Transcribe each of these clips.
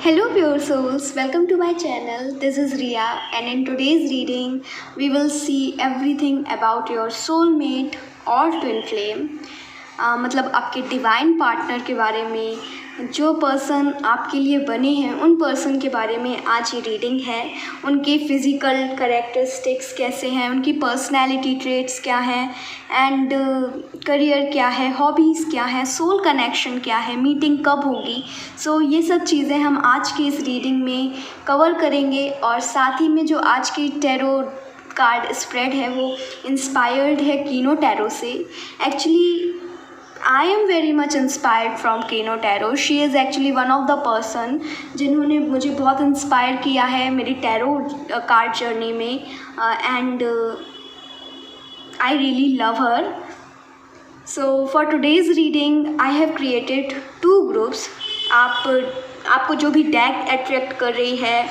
Hello, pure souls. Welcome to my channel. This is Ria, and in today's reading, we will see everything about your soulmate or twin flame. मतलब आपके divine partner के बारे में, जो person आपके लिए बने हैं उन पर्सन के बारे में आज ये रीडिंग है। उनके फिज़िकल कैरेक्टरिस्टिक्स कैसे हैं, उनकी पर्सनैलिटी ट्रेट्स क्या हैं, एंड करियर क्या है, हॉबीज़ क्या है, सोल कनेक्शन क्या है, मीटिंग कब होगी। सो ये सब चीज़ें हम आज की इस रीडिंग में कवर करेंगे। और साथ ही में जो आज की टैरो कार्ड स्प्रेड है वो इंस्पायर्ड है कीनो टैरो से। Actually I am very much inspired from Keno Tarot. She is actually one of the person जिन्होंने मुझे बहुत इंस्पायर किया है मेरी टैरो कार्ड जर्नी में, and I really love her. So for today's reading I have created two groups. आपको जो भी डेक अट्रैक्ट कर रही है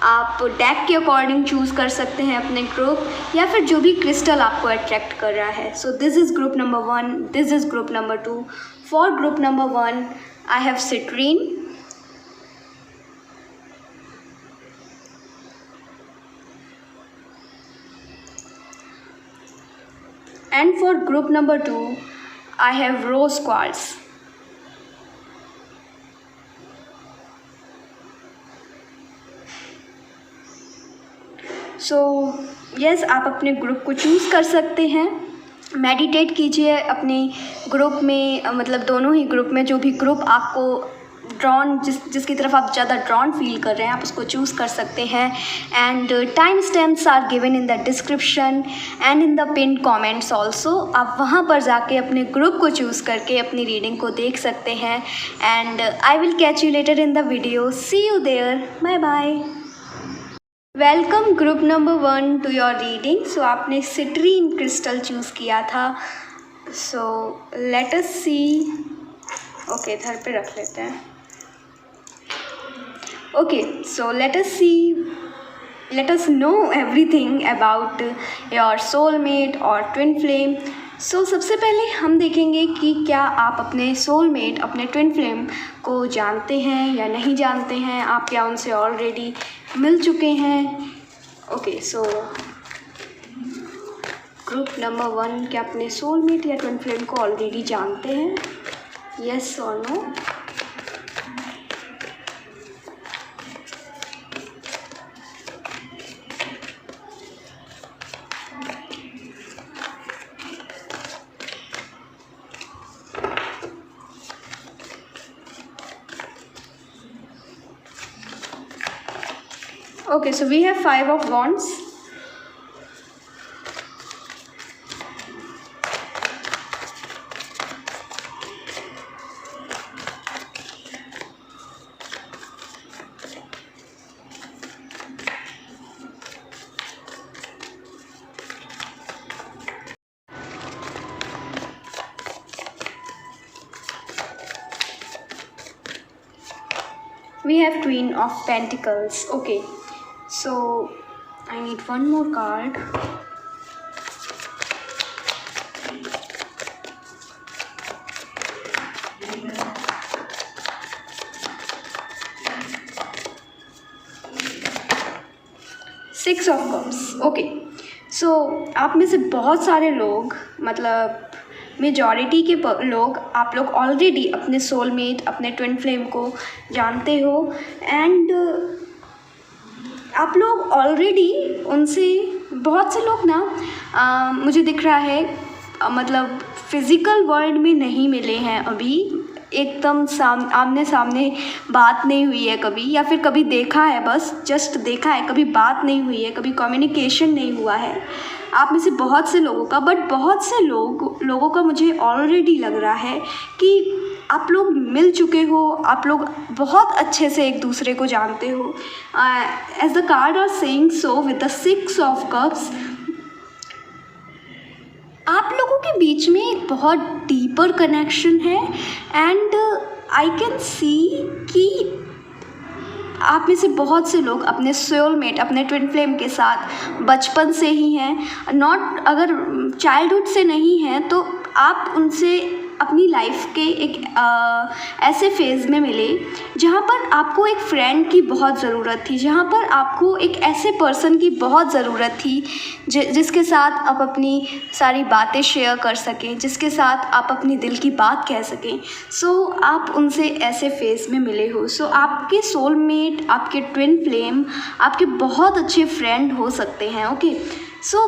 आप डेक के अकॉर्डिंग चूज़ कर सकते हैं अपने ग्रुप, या फिर जो भी क्रिस्टल आपको अट्रैक्ट कर रहा है। So this is group number 1, this is group number 2। For group number 1 I have citrine, and for group number 2 I have rose quartz. So yes, आप अपने ग्रुप को चूज़ कर सकते हैं। मेडिटेट कीजिए अपने ग्रुप में, मतलब दोनों ही ग्रुप में जो भी ग्रुप आपको ड्रॉन जिसकी तरफ आप ज़्यादा ड्रॉन फील कर रहे हैं आप उसको चूज़ कर सकते हैं। And time stamps are given in the description and in the pin comments also. आप वहाँ पर जाके अपने ग्रुप को चूज़ करके अपनी रीडिंग को देख सकते हैं। And I will catch you later in the video. See you there, bye bye. Welcome group number 1 to your reading. So आपने सिट्रीन क्रिस्टल चूज़ किया था। सो लेट अस सी। ओके, इधर पे रख लेते हैं। Okay, so let us see, let us know everything about your soulmate और twin flame. सो सबसे पहले हम देखेंगे कि क्या आप अपने सोलमेट, अपने ट्विन फ्लेम को जानते हैं या नहीं जानते हैं। आप क्या उनसे ऑलरेडी मिल चुके हैं। ओके, सो ग्रुप नंबर 1, क्या अपने सोलमेट या ट्विन फ्लेम को ऑलरेडी जानते हैं, यस और no. Okay, so we have 5 of wands. We have Queen of Pentacles. Okay. So I need one more card. Six of Cups. Okay. So आप में से बहुत सारे लोग, मतलब मेजॉरिटी के लोग, आप लोग ऑलरेडी अपने सोलमेट, अपने ट्विन फ्लेम को जानते हो। एंड आप लोग ऑलरेडी उनसे, बहुत से लोग ना मुझे दिख रहा है मतलब फिज़िकल वर्ल्ड में नहीं मिले हैं अभी, एकदम आमने सामने बात नहीं हुई है कभी, या फिर कभी देखा है, बस जस्ट देखा है, कभी बात नहीं हुई है, कभी कम्युनिकेशन नहीं हुआ है आप में से बहुत से लोगों का। बट बहुत से लोगों का मुझे ऑलरेडी लग रहा है कि आप लोग मिल चुके हो, आप लोग बहुत अच्छे से एक दूसरे को जानते हो। As the card are saying so with the 6 of cups, आप लोगों के बीच में एक बहुत डीपर कनेक्शन है। एंड आई कैन सी कि आप में से बहुत से लोग अपने सोलमेट, अपने ट्विन फ्लेम के साथ बचपन से ही हैं, नॉट, अगर चाइल्डहुड से नहीं हैं तो आप उनसे अपनी लाइफ के एक ऐसे फेज़ में मिले जहाँ पर आपको एक फ्रेंड की बहुत ज़रूरत थी, जहाँ पर आपको एक ऐसे पर्सन की बहुत ज़रूरत थी जिसके साथ आप अपनी सारी बातें शेयर कर सकें, जिसके साथ आप अपनी दिल की बात कह सकें। सो आप उनसे ऐसे फेज़ में मिले हो। सो आपके सोलमेट, आपके ट्विन फ्लेम आपके बहुत अच्छे फ्रेंड हो सकते हैं। ओके, सो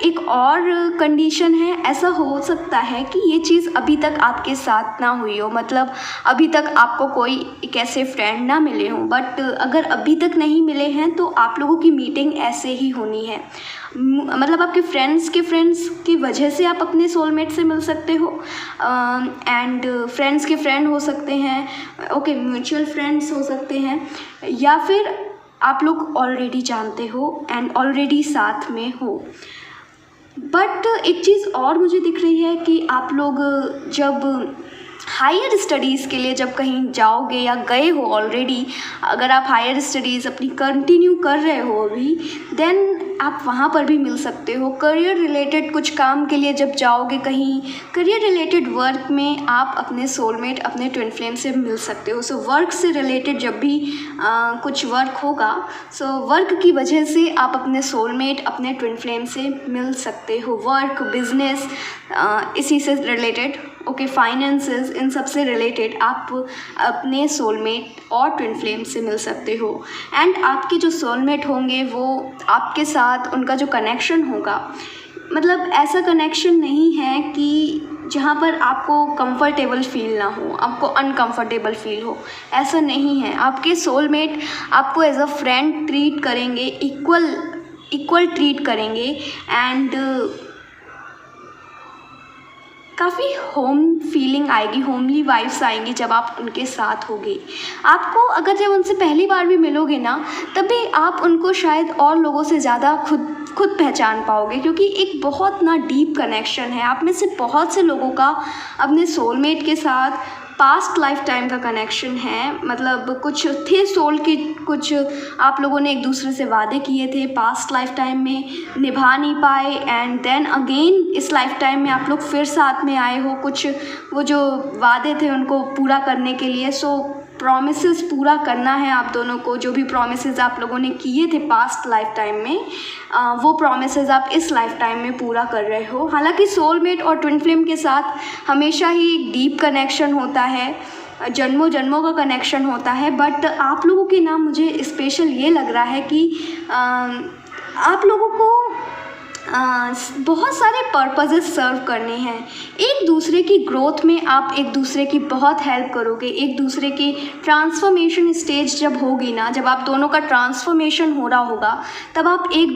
एक और कंडीशन है, ऐसा हो सकता है कि ये चीज़ अभी तक आपके साथ ना हुई हो, मतलब अभी तक आपको कोई एक ऐसे फ्रेंड ना मिले हों। बट अगर अभी तक नहीं मिले हैं तो आप लोगों की मीटिंग ऐसे ही होनी है। मतलब आपके फ्रेंड्स की वजह से आप अपने सोलमेट से मिल सकते हो, एंड फ्रेंड्स के फ्रेंड हो सकते हैं, ओके, म्यूचुअल फ्रेंड्स हो सकते हैं, या फिर आप लोग ऑलरेडी जानते हो एंड ऑलरेडी साथ में हो। बट एक चीज़ और मुझे दिख रही है कि आप लोग जब हायर स्टडीज़ के लिए जब कहीं जाओगे या गए हो ऑलरेडी, अगर आप हायर स्टडीज़ अपनी कंटिन्यू कर रहे हो अभी, देन आप वहाँ पर भी मिल सकते हो। करियर रिलेटेड कुछ काम के लिए जब जाओगे कहीं, करियर रिलेटेड वर्क में आप अपने सोलमेट, अपने ट्विन फ्लेम से मिल सकते हो। सो वर्क से रिलेटेड जब भी कुछ वर्क होगा, सो वर्क की वजह से आप अपने सोलमेट, अपने ट्विन फ्लेम से मिल सकते हो। वर्क, बिजनेस, इसी से रिलेटेड, ओके, फाइनेंसेस, इन सब से रिलेटेड आप अपने सोलमेट और ट्विन फ्लेम से मिल सकते हो। एंड आपके जो सोलमेट होंगे वो आपके साथ, उनका जो कनेक्शन होगा, मतलब ऐसा कनेक्शन नहीं है कि जहाँ पर आपको कंफर्टेबल फील ना हो, आपको अनकंफर्टेबल फील हो, ऐसा नहीं है। आपके सोलमेट आपको एज अ फ्रेंड ट्रीट करेंगे, इक्वल ट्रीट करेंगे, एंड काफ़ी होम फीलिंग आएगी, होमली वाइब्स आएंगी जब आप उनके साथ होगे। आपको अगर जब उनसे पहली बार भी मिलोगे ना, तभी आप उनको शायद और लोगों से ज़्यादा खुद पहचान पाओगे, क्योंकि एक बहुत ना डीप कनेक्शन है। आप में से बहुत से लोगों का अपने सोलमेट के साथ पास्ट लाइफ टाइम का कनेक्शन है। मतलब कुछ थे सोल के, कुछ आप लोगों ने एक दूसरे से वादे किए थे, पास्ट लाइफ टाइम में निभा नहीं पाए, एंड देन अगेन इस लाइफ टाइम में आप लोग फिर साथ में आए हो, कुछ वो जो वादे थे उनको पूरा करने के लिए। सो प्रॉमिसेस पूरा करना है आप दोनों को। जो भी प्रॉमिसेस आप लोगों ने किए थे पास्ट लाइफ टाइम में, वो प्रॉमिसेस आप इस लाइफ टाइम में पूरा कर रहे हो। हालांकि सोलमेट और ट्विन फ्लेम के साथ हमेशा ही एक डीप कनेक्शन होता है, जन्मों जन्मों का कनेक्शन होता है। बट आप लोगों के ना, मुझे स्पेशल ये लग रहा है कि आप लोगों को बहुत सारे पर्पसेस सर्व करने हैं। एक दूसरे की ग्रोथ में आप एक दूसरे की बहुत हेल्प करोगे। एक दूसरे की ट्रांसफॉर्मेशन स्टेज जब होगी ना, जब आप दोनों का ट्रांसफॉर्मेशन हो रहा होगा, तब आप एक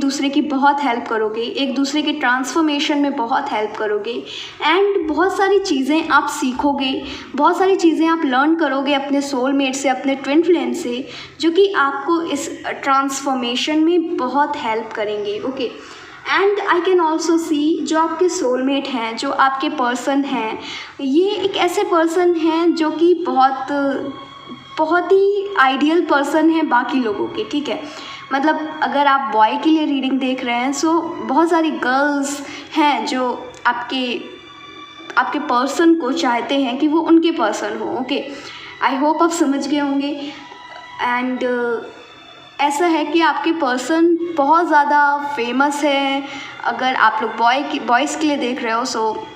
दूसरे की बहुत हेल्प करोगे, एक दूसरे के ट्रांसफॉर्मेशन में बहुत हेल्प करोगे, एंड बहुत सारी चीज़ें आप सीखोगे, बहुत सारी चीज़ें आप लर्न करोगे अपने सोलमेट से, अपने ट्विन फ्लेम से, जो कि आपको इस ट्रांसफॉर्मेशन में बहुत हेल्प करेंगे। Okay, and I can also see जो आपके सोलमेट हैं, जो आपके पर्सन हैं, ये एक ऐसे पर्सन हैं जो कि बहुत ही आइडियल पर्सन है बाकी लोगों के। ठीक है, मतलब अगर आप बॉय के लिए रीडिंग देख रहे हैं, सो बहुत सारी गर्ल्स हैं जो आपके पर्सन को चाहते हैं कि वो उनके पर्सन हो। ओके, आई होप आप समझ गए होंगे। एंड ऐसा है कि आपके पर्सन बहुत ज़्यादा फेमस है। अगर आप लोग बॉयज़ के लिए देख रहे हो, सो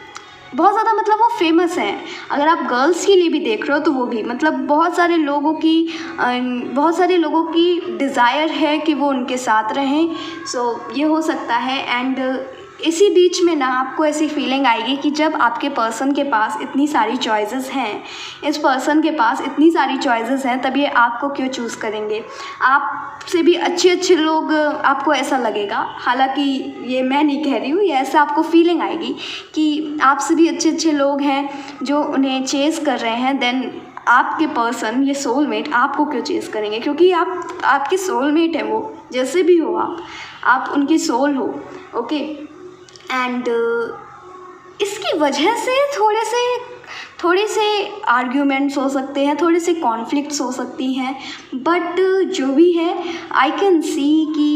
बहुत ज़्यादा, मतलब वो फेमस हैं। अगर आप गर्ल्स के लिए भी देख रहे हो तो वो भी, मतलब बहुत सारे लोगों की डिज़ायर है कि वो उनके साथ रहें। सो ये हो सकता है। एंड इसी बीच में ना आपको ऐसी फीलिंग आएगी कि जब आपके पर्सन के पास इतनी सारी चॉइसेस हैं, इस पर्सन के पास इतनी सारी चॉइसेस हैं, तब ये आपको क्यों चूज़ करेंगे। आपसे भी अच्छे लोग, आपको ऐसा लगेगा, हालांकि ये मैं नहीं कह रही हूँ, ये ऐसा आपको फीलिंग आएगी कि आपसे भी अच्छे लोग हैं जो उन्हें चेज़ कर रहे हैं। देन आपके पर्सन, ये सोलमेट, आपको क्यों चेज़ करेंगे, क्योंकि आपके सोलमेट हैं वो, जैसे भी हो आप उनकी सोल हो। ओके, एंड इसकी वजह से थोड़े से आर्ग्यूमेंट्स हो सकते हैं, थोड़े से कॉन्फ्लिक्ट्स हो सकती हैं, बट जो भी है, आई कैन सी कि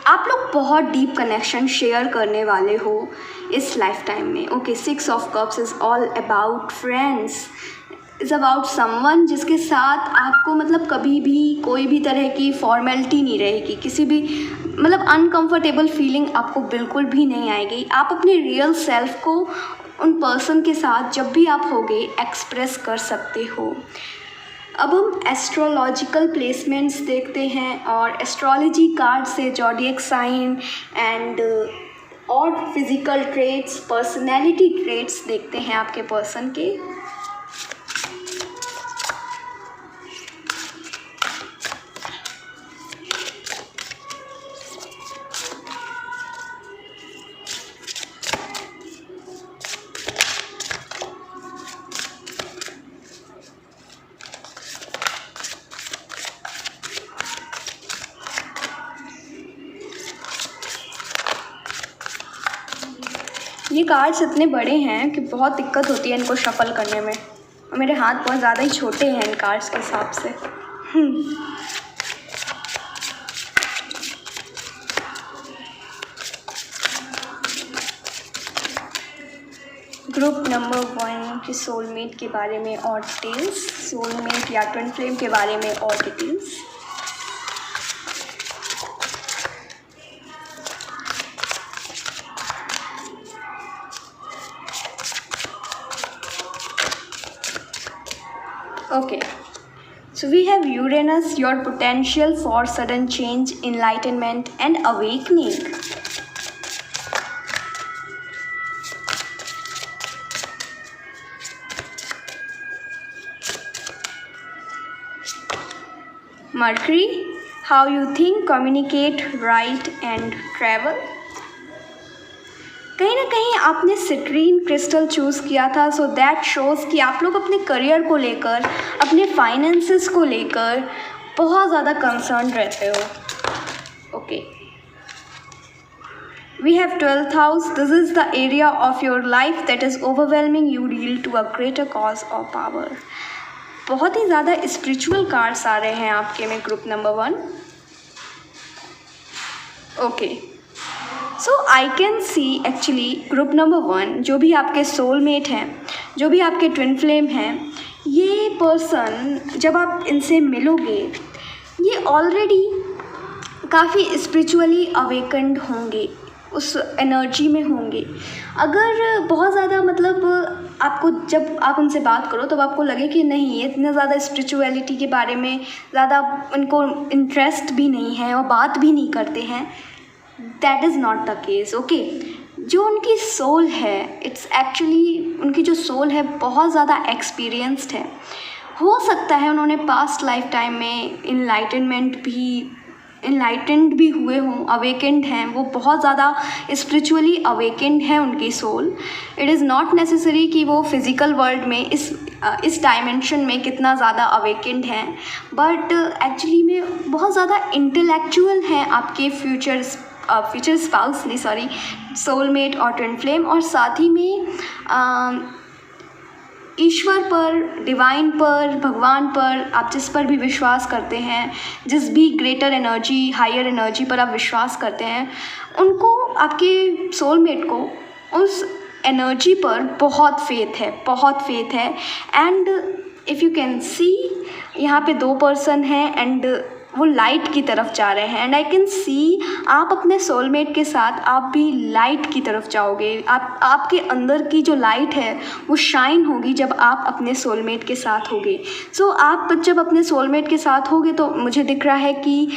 आप लोग बहुत डीप कनेक्शन शेयर करने वाले हो इस लाइफ टाइम में। Okay, 6 of cups is all about friends, is about someone जिसके साथ आपको मतलब कभी भी कोई भी तरह की फॉर्मेलिटी नहीं रहेगी, किसी भी मतलब अनकंफर्टेबल फीलिंग आपको बिल्कुल भी नहीं आएगी। आप अपने रियल सेल्फ को उन पर्सन के साथ जब भी आप होगे एक्सप्रेस कर सकते हो। अब हम एस्ट्रोलॉजिकल प्लेसमेंट्स देखते हैं और एस्ट्रोलॉजी कार्ड से ज़ोडिएक साइन एंड और फिज़िकल ट्रेट्स, पर्सनैलिटी ट्रेट्स देखते हैं आपके पर्सन के। ये कार्ड्स इतने बड़े हैं कि बहुत दिक्कत होती है इनको शफल करने में, और मेरे हाथ बहुत ज़्यादा ही छोटे हैं इन कार्ड्स के हिसाब से। ग्रुप नंबर 1 के सोलमेट के बारे में और डिटेल्स, सोलमेट या ट्विन फ्लेम के बारे में और details. Okay, so we have Uranus, your potential for sudden change, enlightenment and awakening. Mercury, how you think, communicate, write and travel. कहीं ना कहीं आपने सिट्रीन क्रिस्टल चूज़ किया था, सो दैट शोज़ कि आप लोग अपने करियर को लेकर, अपने फाइनेंसेस को लेकर बहुत ज़्यादा कंसर्न रहते हो। Okay, we have 12th house, this is the area of your life that is overwhelming you deal to a greater cause of power. बहुत ही ज़्यादा स्पिरिचुअल कार्ड्स आ रहे हैं आपके में group number 1। Okay, so I can C actually group number 1 जो भी आपके सोलमेट हैं, जो भी आपके ट्विन फ्लेम हैं, ये पर्सन जब आप इनसे मिलोगे ये ऑलरेडी काफ़ी स्पिरिचुअली अवेकन्ड होंगे, उस एनर्जी में होंगे। अगर बहुत ज़्यादा मतलब आपको जब आप उनसे बात करो तब आपको लगे कि नहीं ये इतना ज़्यादा स्पिरिचुअलिटी के बारे में ज़्यादा उनको इंटरेस्ट भी नहीं है और बात भी नहीं करते हैं, that is not the case. Okay, जो उनकी सोल है, इट्स एक्चुअली उनकी जो सोल है बहुत ज़्यादा एक्सपीरियंस्ड है। हो सकता है उन्होंने पास्ट लाइफ टाइम में इनलाइटेंड भी हुए हों, अवेकेंड हैं, वो बहुत ज़्यादा स्पिरिचुअली अवेकेंड है उनकी soul. It is not necessary कि वो फिज़िकल वर्ल्ड में इस डायमेंशन में कितना ज़्यादा अवेकेंड हैं, बट एक्चुअली में बहुत ज़्यादा इंटेलेक्चुअल हैं आपके फ्यूचर स्पाउस नहीं, सॉरी, सोलमेट और ट्विन फ्लेम। और साथ ही में ईश्वर पर, डिवाइन पर, भगवान पर, आप जिस पर भी विश्वास करते हैं, जिस भी ग्रेटर एनर्जी, हायर एनर्जी पर आप विश्वास करते हैं, उनको, आपके सोलमेट को उस एनर्जी पर बहुत फेथ है। And if you can see यहाँ पे 2 पर्सन हैं एंड वो लाइट की तरफ जा रहे हैं, एंड आई कैन सी आप अपने सोलमेट के साथ आप भी लाइट की तरफ जाओगे। आपके अंदर की जो लाइट है वो शाइन होगी जब आप अपने सोलमेट के साथ होगे। सो आप जब अपने सोलमेट के साथ होगे तो मुझे दिख रहा है कि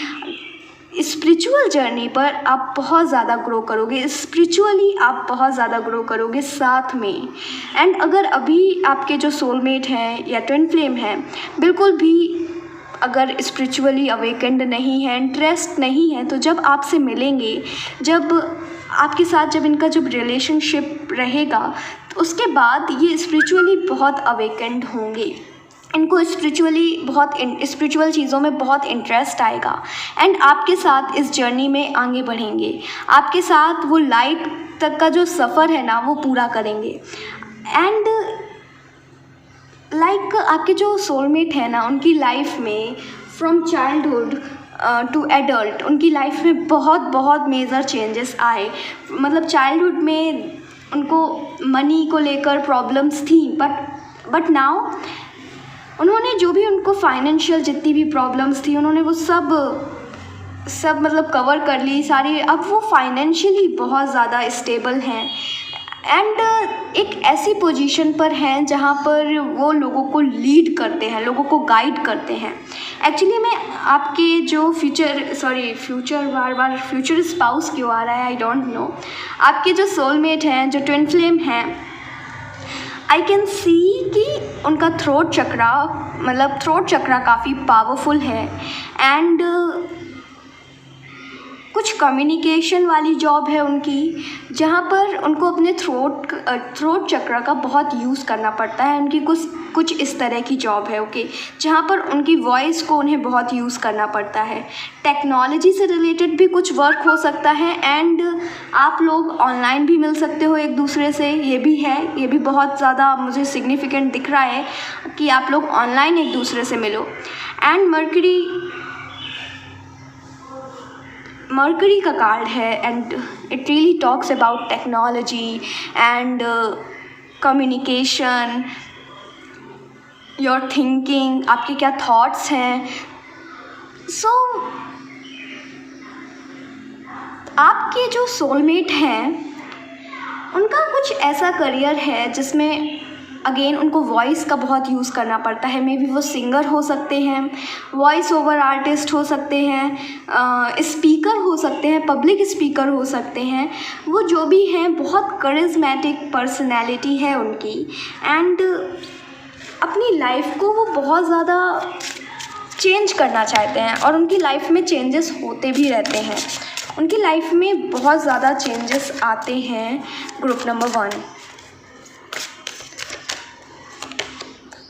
स्पिरिचुअल जर्नी पर आप बहुत ज़्यादा ग्रो करोगे, स्पिरिचुअली आप बहुत ज़्यादा ग्रो करोगे साथ में। एंड अगर अभी आपके जो सोलमेट हैं या ट्विन फ्लेम हैं बिल्कुल भी अगर स्पिरिचुअली अवेकेंड नहीं है, इंटरेस्ट नहीं है, तो जब आपसे मिलेंगे, जब आपके साथ जब इनका जब रिलेशनशिप रहेगा तो उसके बाद ये स्पिरिचुअली बहुत अवेकेंड होंगे। इनको स्पिरिचुअल चीज़ों में बहुत इंटरेस्ट आएगा एंड आपके साथ इस जर्नी में आगे बढ़ेंगे। आपके साथ वो लाइट तक का जो सफ़र है ना वो पूरा करेंगे। एंड लाइक आपके जो सोलमेट है ना, उनकी लाइफ में फ्रॉम चाइल्डहुड टू एडल्ट उनकी लाइफ में बहुत बहुत मेजर चेंजेस आए। मतलब चाइल्डहुड में उनको मनी को लेकर प्रॉब्लम्स थी, बट नाउ उन्होंने जो भी उनको फाइनेंशियल जितनी भी प्रॉब्लम्स थी उन्होंने वो सब मतलब कवर कर ली सारी। अब वो फाइनेंशियली बहुत ज़्यादा स्टेबल हैं एंड एक ऐसी पोजीशन पर हैं जहाँ पर वो लोगों को लीड करते हैं, लोगों को गाइड करते हैं। एक्चुअली मैं आपके जो फ्यूचर स्पाउस क्यों आ रहा है आई डोंट नो। आपके जो सोलमेट हैं, जो ट्विन फ्लेम हैं, आई कैन सी कि उनका थ्रोट चक्रा काफ़ी पावरफुल है एंड कुछ कम्युनिकेशन वाली जॉब है उनकी, जहाँ पर उनको अपने थ्रोट चक्र का बहुत यूज़ करना पड़ता है। उनकी कुछ इस तरह की जॉब है, ओके, जहाँ पर उनकी वॉइस को उन्हें बहुत यूज़ करना पड़ता है। टेक्नोलॉजी से रिलेटेड भी कुछ वर्क हो सकता है एंड आप लोग ऑनलाइन भी मिल सकते हो एक दूसरे से, ये भी है, ये भी बहुत ज़्यादा मुझे सिग्निफिकेंट दिख रहा है कि आप लोग ऑनलाइन एक दूसरे से मिलो। एंड मर्करी का कार्ड है and it really talks about technology and communication, your thinking, आपके क्या थॉट्स हैं। सो आपके जो सोलमेट हैं उनका कुछ ऐसा करियर है जिसमें अगेन उनको वॉइस का बहुत यूज़ करना पड़ता है। मे बी वो सिंगर हो सकते हैं, वॉइस ओवर आर्टिस्ट हो सकते हैं, स्पीकर हो सकते हैं, पब्लिक स्पीकर हो सकते हैं। वो जो भी हैं बहुत करिज्मेटिक पर्सनैलिटी है उनकी एंड अपनी लाइफ को वो बहुत ज़्यादा चेंज करना चाहते हैं और उनकी लाइफ में चेंजेस होते भी रहते हैं। उनकी लाइफ में बहुत ज़्यादा चेंजेस आते हैं। Group number 1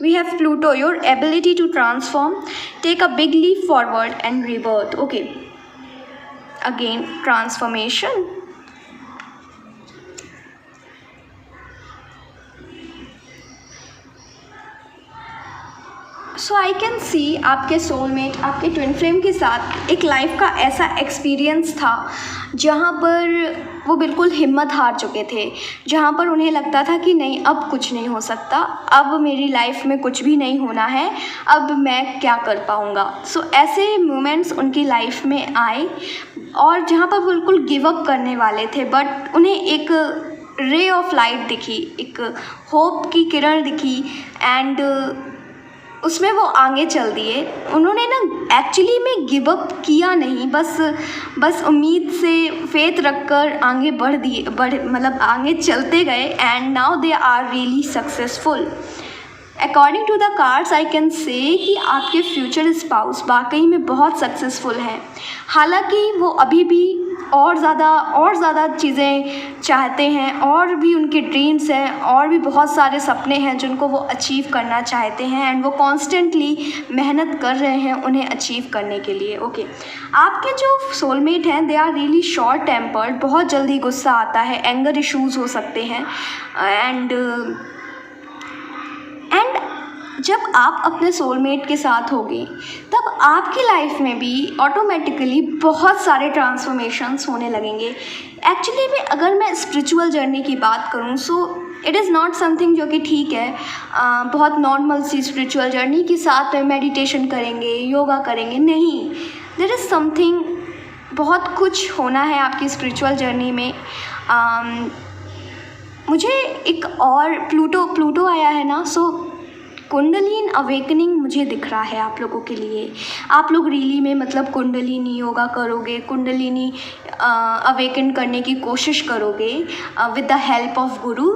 we have Pluto, your ability to transform, take a big leap forward and rebirth. Okay, again transformation. So I can सी आपके सोलमेट आपके ट्विन फ्लेम के साथ एक लाइफ का ऐसा एक्सपीरियंस था जहाँ पर वो बिल्कुल हिम्मत हार चुके थे, जहाँ पर उन्हें लगता था कि नहीं अब कुछ नहीं हो सकता, अब मेरी लाइफ में कुछ भी नहीं होना है, अब मैं क्या कर पाऊँगा। सो ऐसे मोमेंट्स उनकी लाइफ में आए और जहाँ पर बिल्कुल गिव अप करने वाले थे, बट उन्हें एक रे ऑफ लाइट दिखी, एक होप की किरण दिखी एंड उसमें वो आगे चल दिए। उन्होंने ना एक्चुअली में गिव अप किया नहीं, बस उम्मीद से फेथ रखकर आगे मतलब आगे चलते गए and now they are really successful. According to the cards I can say कि आपके फ्यूचर स्पाउस वाकई में बहुत सक्सेसफुल हैं। हालांकि वो अभी भी और ज़्यादा चीज़ें चाहते हैं और भी उनके ड्रीम्स हैं और भी बहुत सारे सपने हैं जिनको वो अचीव करना चाहते हैं एंड वो कॉन्स्टेंटली मेहनत कर रहे हैं उन्हें अचीव करने के लिए। ओके, आपके जो सोलमेट हैं they are really short tempered, बहुत जल्दी गुस्सा आता है, एंगर इश्यूज़ हो सकते हैं एंड जब आप अपने सोलमेट के साथ होगे तब आपकी लाइफ में भी ऑटोमेटिकली बहुत सारे ट्रांसफॉर्मेशंस होने लगेंगे। एक्चुअली में अगर मैं स्पिरिचुअल जर्नी की बात करूं so it is not something जो कि ठीक है, बहुत नॉर्मल सी स्पिरिचुअल जर्नी के साथ में मेडिटेशन करेंगे, योगा करेंगे, नहीं, देयर इज़ समथिंग, बहुत कुछ होना है आपकी स्पिरिचुअल जर्नी में। मुझे एक और प्लूटो आया है ना, सो कुंडलिनी अवेकनिंग मुझे दिख रहा है आप लोगों के लिए। आप लोग रियली में मतलब कुंडलिनी योगा करोगे, कुंडलिनी अवेकन करने की कोशिश करोगे विद द हेल्प ऑफ गुरु,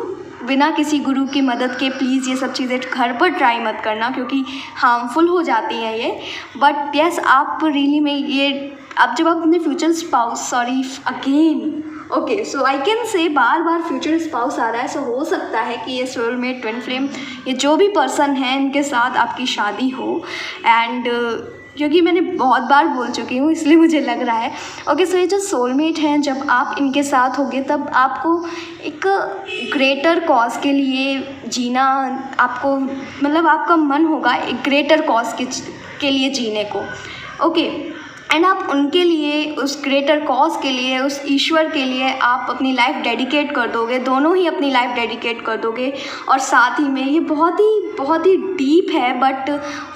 बिना किसी गुरु की मदद के। प्लीज़ ये सब चीज़ें घर पर ट्राई मत करना क्योंकि हार्मफुल हो जाती हैं ये। बट यस, आप रियली में ये अब जब आप अपने future spouse okay, so I can से बार फ्यूचर स्पाउस आ रहा है। सो हो सकता है कि ये सोलमेट, ट्विन फ्लेम, ये जो भी पर्सन है इनके साथ आपकी शादी हो एंड क्योंकि मैंने बहुत बार बोल चुकी हूँ इसलिए मुझे लग रहा है। ओके, सो ये जो सोलमेट हैं जब आप इनके साथ होगे तब आपको एक ग्रेटर कॉज के लिए जीना, आपको मतलब आपका मन होगा एक ग्रेटर कॉज के लिए जीने को। ओके, एंड आप उनके लिए, उस ग्रेटर कॉज के लिए, उस ईश्वर के लिए आप अपनी लाइफ डेडिकेट कर दोगे, दोनों ही अपनी लाइफ डेडिकेट कर दोगे। और साथ ही में ये बहुत ही डीप है, बट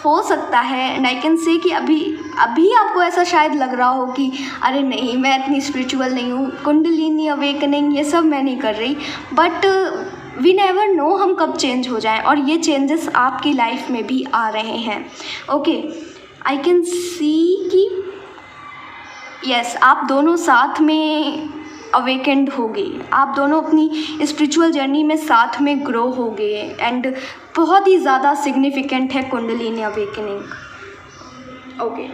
हो सकता है एंड आई कैन से कि अभी आपको ऐसा शायद लग रहा हो कि अरे नहीं, मैं इतनी स्पिरिचुअल नहीं हूँ, कुंडलिनी अवेकनिंग ये सब मैं नहीं कर रही, बट वी नेवर नो हम कब चेंज हो जाएं, और ये चेंजेस आपकी लाइफ में भी आ रहे हैं। ओके, आई कैन सी कि यस, आप दोनों साथ में अवेकेंड होगे, आप दोनों अपनी स्पिरिचुअल जर्नी में साथ में ग्रो होगे, एंड बहुत ही ज़्यादा सिग्निफिकेंट है कुंडलिनी अवेकनिंग। ओके,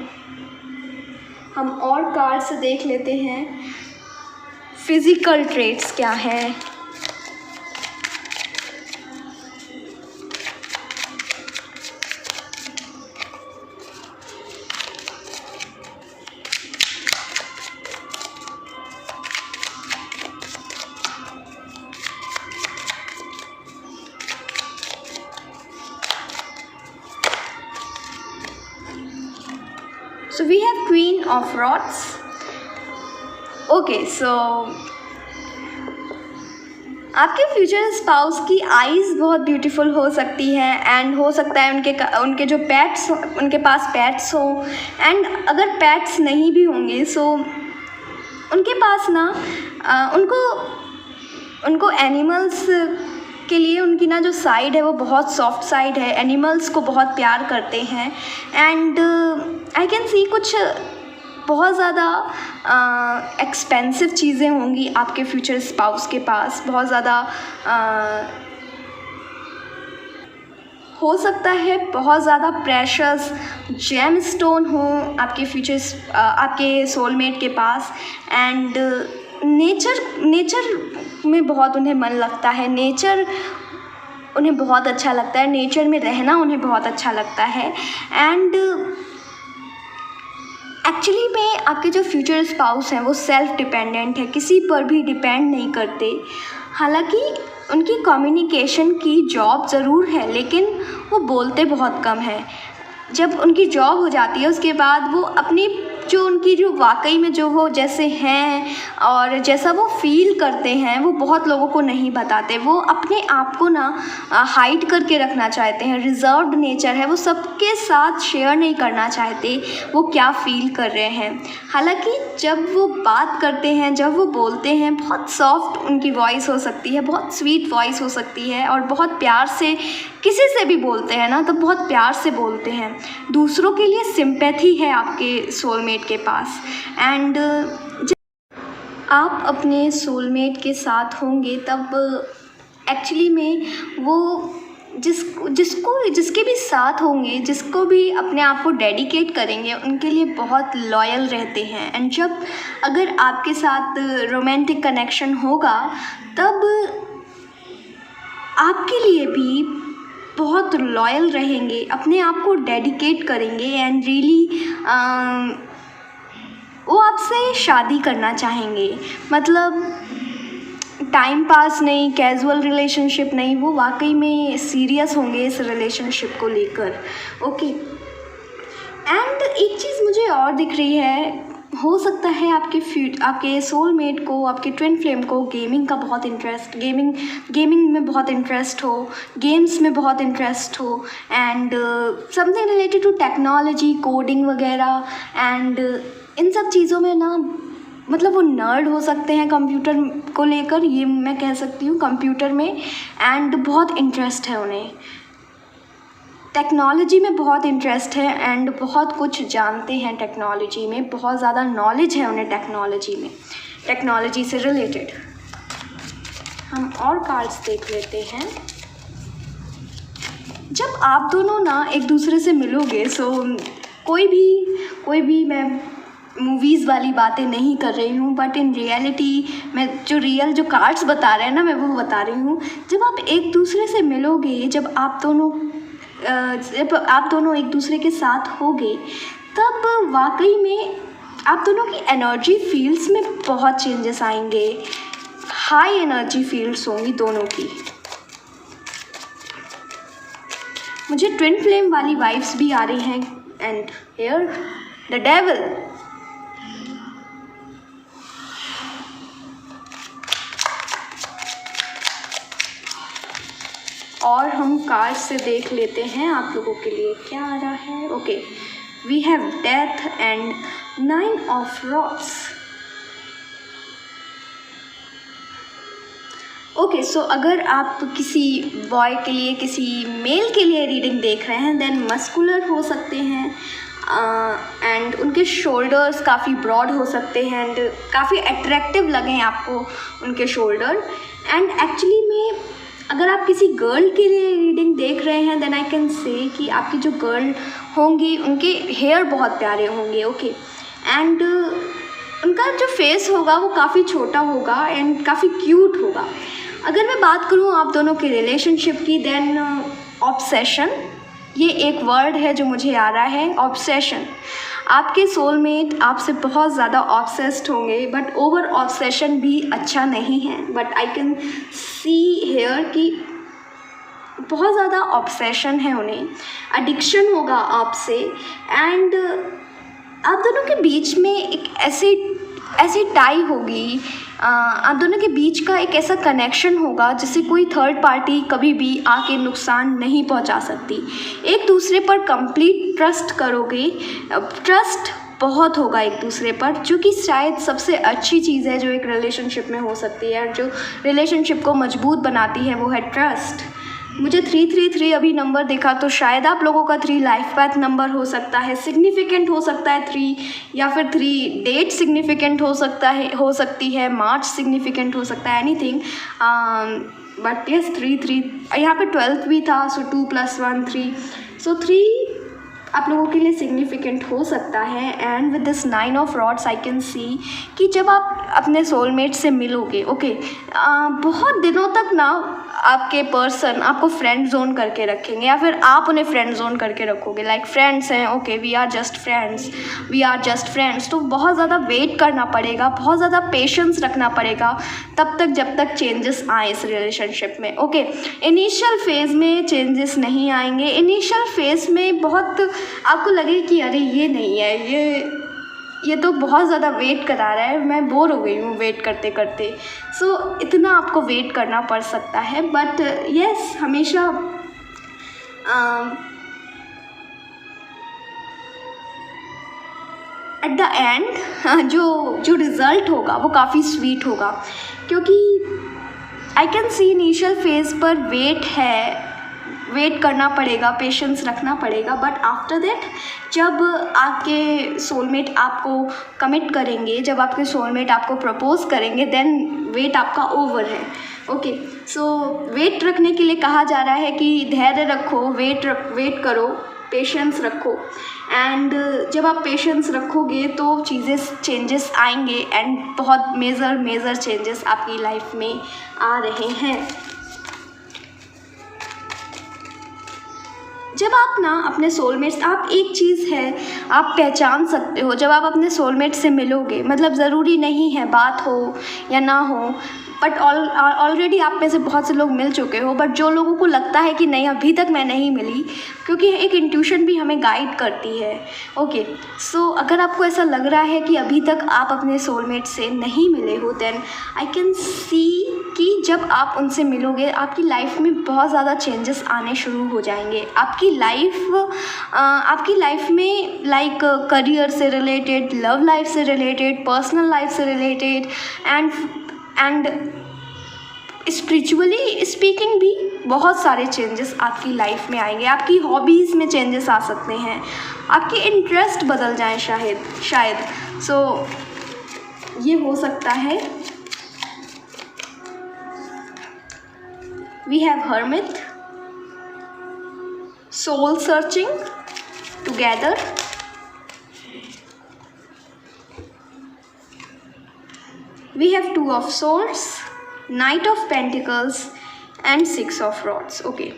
हम और कार्ड्स देख लेते हैं, फिजिकल ट्रेट्स क्या है। So we have Queen of Rods. Okay, so आपके फ्यूचर स्पाउस की आईज़ बहुत ब्यूटीफुल हो सकती हैं, एंड हो सकता है उनके जो पेट्स, उनके पास पेट्स हो, एंड अगर पेट्स नहीं भी होंगे सो उनके पास ना उनको एनिमल्स के लिए उनकी ना जो साइड है वो बहुत सॉफ्ट साइड है, एनिमल्स को बहुत प्यार करते हैं। एंड आई कैन सी कुछ बहुत ज़्यादा एक्सपेंसिव चीज़ें होंगी आपके फ्यूचर स्पाउस के पास, बहुत ज़्यादा हो सकता है बहुत ज़्यादा प्रेशस जेम स्टोन हो आपके सोलमेट के पास। एंड नेचर में बहुत उन्हें मन लगता है, नेचर उन्हें बहुत अच्छा लगता है, नेचर में रहना उन्हें बहुत अच्छा लगता है। एंड एक्चुअली में आपके जो फ्यूचर स्पाउस हैं वो सेल्फ डिपेंडेंट है, किसी पर भी डिपेंड नहीं करते। हालांकि उनकी कम्युनिकेशन की जॉब ज़रूर है, लेकिन वो बोलते बहुत कम हैं। जब उनकी जॉब हो जाती है उसके बाद वो अपनी जो वाकई में जो वो जैसे हैं और जैसा वो फील करते हैं वो बहुत लोगों को नहीं बताते। वो अपने आप को ना हाइड करके रखना चाहते हैं, रिजर्व्ड नेचर है, वो सबके साथ शेयर नहीं करना चाहते वो क्या फील कर रहे हैं। हालांकि जब वो बात करते हैं, जब वो बोलते हैं, बहुत सॉफ्ट उनकी वॉइस हो सकती है, बहुत स्वीट वॉइस हो सकती है, और बहुत प्यार से किसी से भी बोलते हैं ना तो बहुत प्यार से बोलते हैं। दूसरों के लिए सिंपैथी है आपके सोलमेट के पास। एंड जब आप अपने सोलमेट के साथ होंगे तब एक्चुअली में वो जिसके भी साथ होंगे, जिसको भी अपने आप को डेडिकेट करेंगे, उनके लिए बहुत लॉयल रहते हैं। एंड जब अगर आपके साथ रोमांटिक कनेक्शन होगा तब आपके लिए भी बहुत लॉयल रहेंगे, अपने आप को डेडिकेट करेंगे, एंड रियली वो आपसे शादी करना चाहेंगे। मतलब टाइम पास नहीं, कैजुअल रिलेशनशिप नहीं, वो वाकई में सीरियस होंगे इस रिलेशनशिप को लेकर। ओके, एंड एक चीज़ मुझे और दिख रही है, हो सकता है आपके सोलमेट को, आपके ट्विन फ्लेम को गेमिंग का बहुत इंटरेस्ट, गेमिंग में बहुत इंटरेस्ट हो, गेम्स में बहुत इंटरेस्ट हो, and something related to technology, coding वगैरह, एंड इन सब चीज़ों में ना मतलब वो नर्ड हो सकते हैं कंप्यूटर को लेकर, ये मैं कह सकती हूँ, कंप्यूटर में। एंड बहुत इंटरेस्ट है उन्हें, टेक्नोलॉजी में बहुत इंटरेस्ट है, एंड बहुत कुछ जानते हैं टेक्नोलॉजी में, बहुत ज़्यादा नॉलेज है उन्हें टेक्नोलॉजी में, टेक्नोलॉजी से रिलेटेड। हम और कार्ड्स देख लेते हैं। जब आप दोनों ना एक दूसरे से मिलोगे, सो कोई भी मैं मूवीज़ वाली बातें नहीं कर रही हूँ, बट इन रियलिटी मैं जो कार्ड्स बता रहे हैं ना, मैं वो बता रही हूँ। जब आप एक दूसरे से मिलोगे, जब आप दोनों एक दूसरे के साथ होगे, तब वाकई में आप दोनों की एनर्जी फील्ड्स में बहुत चेंजेस आएंगे, हाई एनर्जी फील्ड्स होंगी दोनों की। मुझे ट्विन फ्लेम वाली वाइब्स भी आ रही हैं। एंड हियर द डेविल, और हम कार्ड से देख लेते हैं आप लोगों के लिए क्या आ रहा है। Okay, we have death and 9 of rods. Okay, so अगर आप किसी बॉय के लिए, किसी मेल के लिए रीडिंग देख रहे हैं, देन मस्कुलर हो सकते हैं एंड उनके शोल्डर्स काफ़ी ब्रॉड हो सकते हैं एंड काफ़ी अट्रैक्टिव लगें आपको उनके शोल्डर। एंड एक्चुअली में अगर आप किसी गर्ल के लिए रीडिंग देख रहे हैं, देन आई कैन से कि आपकी जो गर्ल होंगी उनके हेयर बहुत प्यारे होंगे। ओके, एंड उनका जो फेस होगा वो काफ़ी छोटा होगा एंड काफ़ी क्यूट होगा। अगर मैं बात करूँ आप दोनों के रिलेशनशिप की, देन ऑब्सेशन, ये एक वर्ड है जो मुझे आ रहा है, ऑब्सेशन। आपके सोलमेट आपसे बहुत ज़्यादा ऑब्सेस्ड होंगे, बट ओवर ऑब्सेशन भी अच्छा नहीं है। But I can see here कि बहुत ज़्यादा ऑब्सेशन है उन्हें, एडिक्शन होगा आपसे एंड आप दोनों के बीच में एक ऐसी टाई होगी, आप दोनों के बीच का एक ऐसा कनेक्शन होगा जिससे कोई थर्ड पार्टी कभी भी आके नुकसान नहीं पहुंचा सकती। एक दूसरे पर कंप्लीट ट्रस्ट करोगे, ट्रस्ट बहुत होगा एक दूसरे पर, जो कि शायद सबसे अच्छी चीज़ है जो एक रिलेशनशिप में हो सकती है और जो रिलेशनशिप को मजबूत बनाती है वो है ट्रस्ट। मुझे 333 अभी नंबर देखा, तो शायद आप लोगों का 3 लाइफ पाथ नंबर हो सकता है, सिग्निफिकेंट हो सकता है 3, या फिर 3 डेट सिग्निफिकेंट हो सकती है, मार्च सिग्निफिकेंट हो सकता है, एनीथिंग। बट यस 3 यहाँ पे 12th भी था, सो 2 + 1 3, सो 3 आप लोगों के लिए सिग्निफिकेंट हो सकता है। And with this 9 of rods I can see कि जब आप अपने सोलमेट से मिलोगे, ओके, बहुत दिनों तक ना आपके पर्सन आपको फ्रेंड जोन करके रखेंगे या फिर आप उन्हें फ्रेंड जोन करके रखोगे, लाइक फ्रेंड्स हैं, okay, we are just friends. तो बहुत ज़्यादा वेट करना पड़ेगा, बहुत ज़्यादा पेशेंस रखना पड़ेगा तब तक जब तक चेंजेस आए इस रिलेशनशिप में। ओके, इनिशियल फेज़ में चेंजेस नहीं आएंगे, इनिशियल फेज़ में बहुत आपको लगे कि अरे ये नहीं है, ये तो बहुत ज़्यादा वेट करा रहा है, मैं बोर हो गई हूँ वेट करते करते। सो इतना आपको वेट करना पड़ सकता है, बट यस हमेशा एट द एंड जो रिज़ल्ट होगा वो काफ़ी स्वीट होगा, क्योंकि आई कैन सी इनिशियल फेज़ पर वेट करना पड़ेगा, पेशेंस रखना पड़ेगा, बट आफ्टर दैट जब आपके सोलमेट आपको कमिट करेंगे, जब आपके सोलमेट आपको प्रपोज करेंगे, देन वेट आपका ओवर है। ओके, सो वेट रखने के लिए कहा जा रहा है कि धैर्य रखो, वेट करो, पेशेंस रखो। एंड जब आप पेशेंस रखोगे तो चेंजेस आएंगे एंड बहुत मेजर चेंजेस आपकी लाइफ में आ रहे हैं। जब आप ना अपने सोलमेट्स, आप एक चीज़ है आप पहचान सकते हो जब आप अपने सोलमेट से मिलोगे, मतलब ज़रूरी नहीं है बात हो या ना हो, बट ऑलरेडी आप में से बहुत से लोग मिल चुके हो, बट जो लोगों को लगता है कि नहीं अभी तक मैं नहीं मिली, क्योंकि एक इंट्यूशन भी हमें गाइड करती है। ओके, सो अगर आपको ऐसा लग रहा है कि अभी तक आप अपने सोलमेट से नहीं मिले हो, देन आई कैन सी कि जब आप उनसे मिलोगे आपकी लाइफ में बहुत ज़्यादा चेंजेस आने शुरू हो जाएंगे। आपकी लाइफ में लाइक करियर से रिलेटेड, लव लाइफ से रिलेटेड, पर्सनल लाइफ से रिलेटेड एंड स्पिरिचुअली स्पीकिंग भी बहुत सारे चेंजेस आपकी लाइफ में आएंगे। आपकी हॉबीज़ में चेंजेस आ सकते हैं, आपके इंटरेस्ट बदल जाएं शायद। सो ये हो सकता है। We have Hermit, soul searching together, we have 2 of Swords, Knight of Pentacles and 6 of Rods. Okay,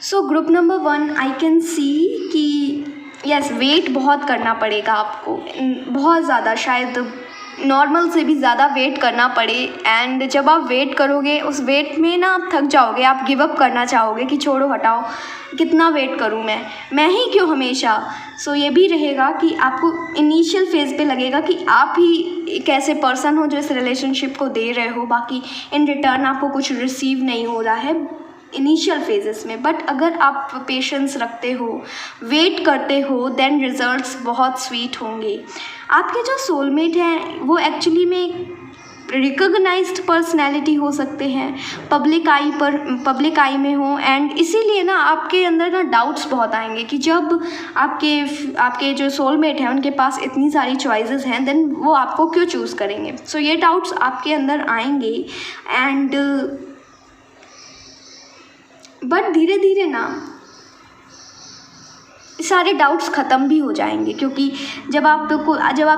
so group number 1 I can see कि यस वेट बहुत करना पड़ेगा आपको, बहुत ज़्यादा, शायद नॉर्मल से भी ज़्यादा वेट करना पड़े, एंड जब आप वेट करोगे उस वेट में ना आप थक जाओगे, आप गिव अप करना चाहोगे कि छोड़ो हटाओ, कितना वेट करूं मैं ही क्यों हमेशा। सो ये भी रहेगा कि आपको इनिशियल फेज़ पे लगेगा कि आप ही एक ऐसे पर्सन हो जो इस रिलेशनशिप को दे रहे हो, बाकी इन रिटर्न आपको कुछ रिसीव नहीं हो रहा है इनिशियल फेजेस में। बट अगर आप पेशेंस रखते हो, वेट करते हो, देन रिजल्ट्स बहुत स्वीट होंगे। आपके जो सोलमेट हैं वो एक्चुअली में रिकॉग्नाइज्ड पर्सनैलिटी हो सकते हैं, पब्लिक आई में हो, एंड इसीलिए ना आपके अंदर ना डाउट्स बहुत आएंगे कि जब आपके जो सोलमेट हैं उनके पास इतनी सारी चॉइसेस हैं, देन वो आपको क्यों चूज़ करेंगे। सो ये डाउट्स आपके अंदर आएंगे, एंड बट धीरे धीरे ना सारे डाउट्स ख़त्म भी हो जाएंगे, क्योंकि जब आप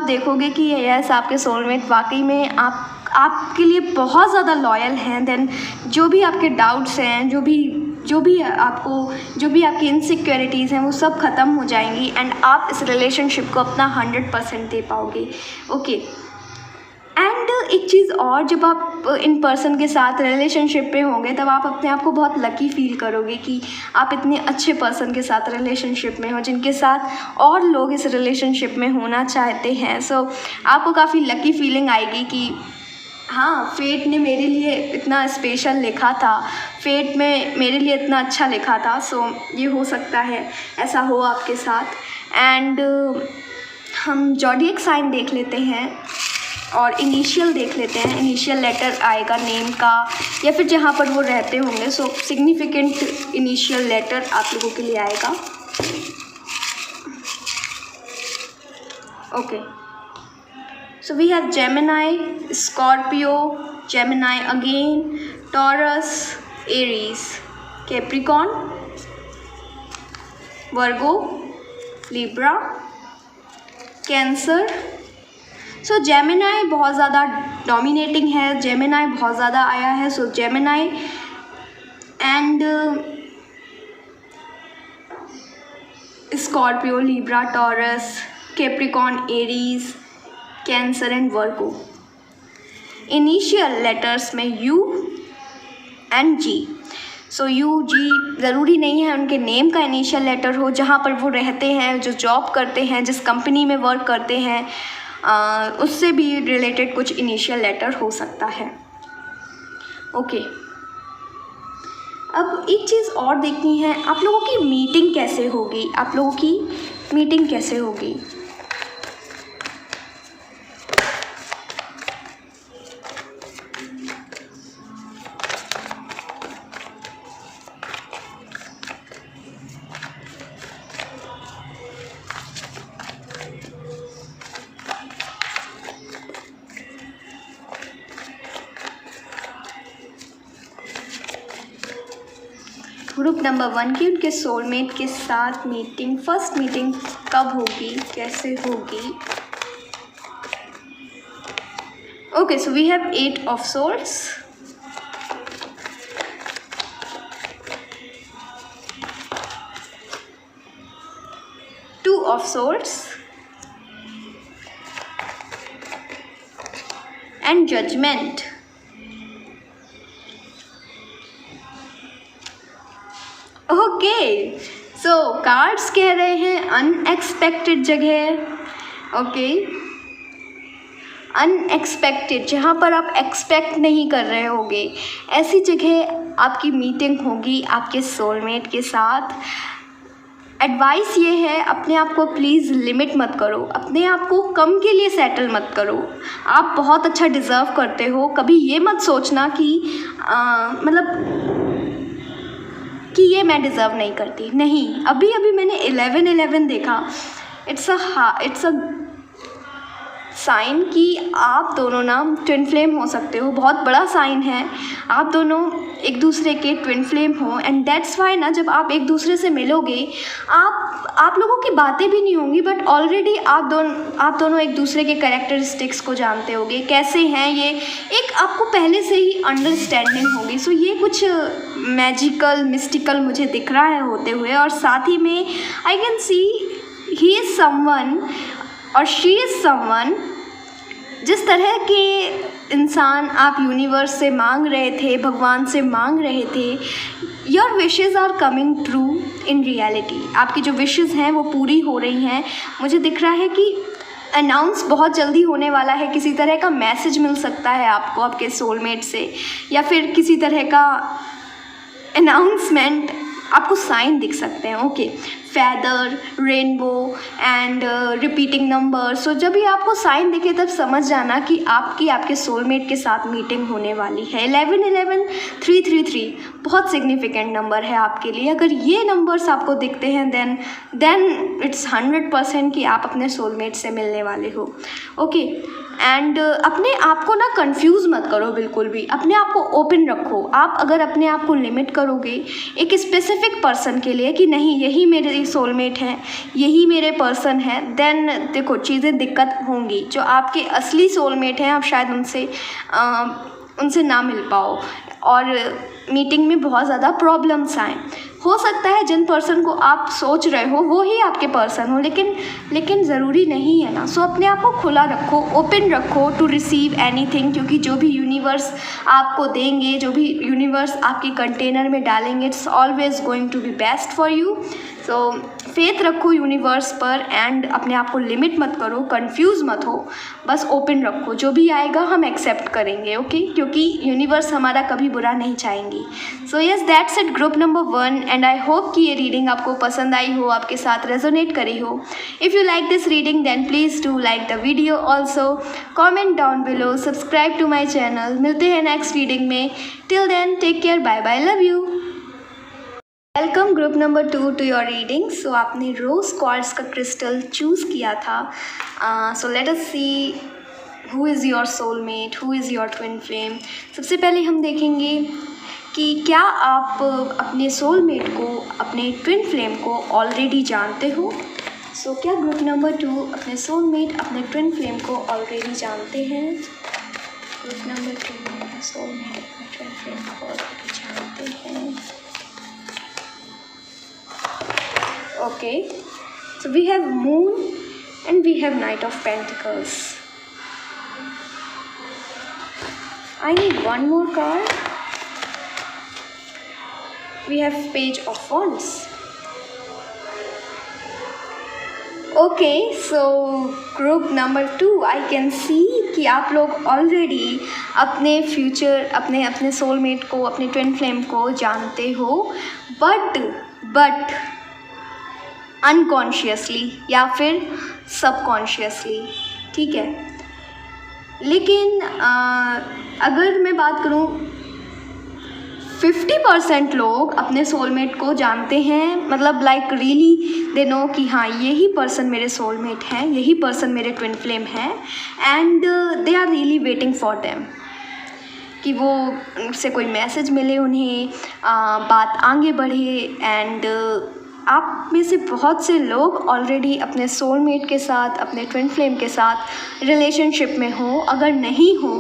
देखोगे कि यस आपके सोलमेट वाकई में आपके लिए बहुत ज़्यादा लॉयल हैं, देन जो भी आपके डाउट्स हैं, जो भी आपकी इनसिक्योरिटीज़ हैं, वो सब ख़त्म हो जाएंगी, एंड आप इस रिलेशनशिप को अपना 100% दे पाओगे। ओके, एंड एक चीज़ और, जब आप इन पर्सन के साथ रिलेशनशिप पे होंगे तब आप अपने आप को बहुत लकी फील करोगे कि आप इतने अच्छे पर्सन के साथ रिलेशनशिप में हो जिनके साथ और लोग इस रिलेशनशिप में होना चाहते हैं। सो आपको काफ़ी लकी फीलिंग आएगी कि हाँ, फेट ने मेरे लिए इतना स्पेशल लिखा था, फेट में मेरे लिए इतना अच्छा लिखा था। सो ये हो सकता है ऐसा हो आपके साथ। एंड हम ज़ोडिएक साइन देख लेते हैं और इनिशियल देख लेते हैं। इनिशियल लेटर आएगा नेम का या फिर जहाँ पर वो रहते होंगे। सो सिग्निफिकेंट इनिशियल लेटर आप लोगों के लिए आएगा। Okay, so we have Gemini, Scorpio, Gemini again, Taurus, Aries, Capricorn, Virgo, Libra, Cancer. So Gemini बहुत ज़्यादा डोमिनेटिंग है, जेमिनाई बहुत ज़्यादा आया है। So Gemini and Scorpio, Libra, Taurus, Capricorn, Aries, Cancer and Virgo. Initial letters में U and G. So U G ज़रूरी नहीं है उनके नेम का इनिशियल लेटर हो, जहाँ पर वो रहते हैं, जो जॉब करते हैं, जिस कंपनी में वर्क करते हैं, उससे भी रिलेटेड कुछ इनिशियल लेटर हो सकता है। ओके, अब एक चीज़ और देखनी है, आप लोगों की मीटिंग कैसे होगी, आप लोगों की मीटिंग कैसे होगी। ग्रुप नंबर 1 की उनके सोलमेट के साथ मीटिंग, फर्स्ट मीटिंग कब होगी, कैसे होगी। Okay, so we have 8 of swords, of swords and judgment. Okay, so cards कह रहे हैं अनएक्सपेक्टेड जगह। ओके, अनएक्सपेक्टेड, जहाँ पर आप एक्सपेक्ट नहीं कर रहे होगे, ऐसी जगह आपकी मीटिंग होगी आपके सोलमेट के साथ। एडवाइस ये है, अपने आप को प्लीज़ लिमिट मत करो, अपने आप को कम के लिए सेटल मत करो। आप बहुत अच्छा डिज़र्व करते हो। कभी ये मत सोचना कि मतलब कि ये मैं डिज़र्व नहीं करती। नहीं, अभी मैंने 11-11 देखा। इट्स अ साइन कि आप दोनों ना ट्विन फ्लेम हो सकते हो। बहुत बड़ा साइन है, आप दोनों एक दूसरे के ट्विन फ्लेम हो, एंड दैट्स वाई ना जब आप एक दूसरे से मिलोगे, आप लोगों की बातें भी नहीं होंगी, बट ऑलरेडी आप दोनों एक दूसरे के कैरेक्टरिस्टिक्स को जानते होगे, कैसे हैं ये, एक आपको पहले से ही अंडरस्टैंडिंग होगी। सो ये कुछ मैजिकल मिस्टिकल मुझे दिख रहा है होते हुए। और साथ ही में आई can C he is someone और शी इज़ समवन जिस तरह के इंसान आप यूनिवर्स से मांग रहे थे, भगवान से मांग रहे थे, your wishes are coming true in reality. आपकी जो विशेज़ हैं वो पूरी हो रही हैं। मुझे दिख रहा है कि अनाउंस बहुत जल्दी होने वाला है, किसी तरह का मैसेज मिल सकता है आपको आपके सोलमेट से, या फिर किसी तरह का अनाउंसमेंट, आपको साइन दिख सकते हैं। Okay, feather, rainbow and repeating number. So जब भी आपको साइन दिखे तब समझ जाना कि आपके सोलमेट के साथ मीटिंग होने वाली है। 1111 333 बहुत सिग्निफिकेंट नंबर है आपके लिए। अगर ये नंबर्स आपको दिखते हैं देन इट्स 100% कि आप अपने सोलमेट से मिलने वाले हो। ओके, एंड अपने आप को ना कंफ्यूज मत करो बिल्कुल भी, अपने आप को ओपन रखो। आप अगर अपने आप को लिमिट करोगे एक स्पेसिफिक पर्सन के लिए कि नहीं यही मेरे सोलमेट हैं, यही मेरे पर्सन है, देन देखो चीज़ें दिक्कत होंगी। जो आपके असली सोलमेट हैं आप शायद उनसे ना मिल पाओ और मीटिंग में बहुत ज़्यादा प्रॉब्लम्स आएँ। हो सकता है जिन पर्सन को आप सोच रहे हो वो ही आपके पर्सन हो, लेकिन ज़रूरी नहीं है ना। सो अपने आप को खुला रखो, ओपन रखो टू रिसीव एनीथिंग, क्योंकि जो भी यूनिवर्स आपको देंगे, जो भी यूनिवर्स आपके कंटेनर में डालेंगे, it's always going to be best for you. So faith रखो यूनिवर्स पर एंड अपने आप को लिमिट मत करो, कंफ्यूज मत हो, बस ओपन रखो। जो भी आएगा हम एक्सेप्ट करेंगे। ओके, क्योंकि यूनिवर्स हमारा कभी बुरा नहीं चाहेंगी। सो yes, that's it group number 1 and I hope कि ये रीडिंग आपको पसंद आई हो, आपके साथ रेजोनेट करी हो। If you like this reading then please do like the video, also comment down below, subscribe to my channel. मिलते हैं नेक्स्ट रीडिंग में। Till then take care, bye bye, love you. Welcome group number 2 to your reading. So आपने rose quartz का crystal choose किया था। So let us see who is your soulmate, who is your twin flame. सबसे पहले हम देखेंगे कि क्या आप अपने सोलमेट को, अपने ट्विन फ्लेम को ऑलरेडी जानते हो। सो क्या ग्रुप नंबर 2 अपने सोलमेट, अपने ट्विन फ्लेम को ऑलरेडी जानते हैं। ग्रुप नंबर 2 अपने सोलमेट, अपने ट्विन फ्लेम को ऑलरेडी जानते हैं। Okay, so we have Moon and we have Knight of Pentacles. I need one more card. We have Page of Wands. Okay, so group number 2, I can see कि आप लोग already अपने future, अपने soulmate को, अपने twin flame को जानते हो, बट अनकॉन्शियसली या फिर सबकॉन्शियसली, ठीक है। लेकिन अगर मैं बात करूँ 50% लोग अपने सोलमेट को जानते हैं, मतलब लाइक रियली दे नो कि हाँ यही पर्सन मेरे सोलमेट हैं, यही पर्सन मेरे ट्विन फ्लेम हैं, and they are really waiting for them कि वो उनसे कोई मैसेज मिले, उन्हें बात आगे बढ़े। एंड आप में से बहुत से लोग ऑलरेडी अपने सोलमेट के साथ, अपने ट्विन फ्लेम के साथ रिलेशनशिप में हो। अगर नहीं हो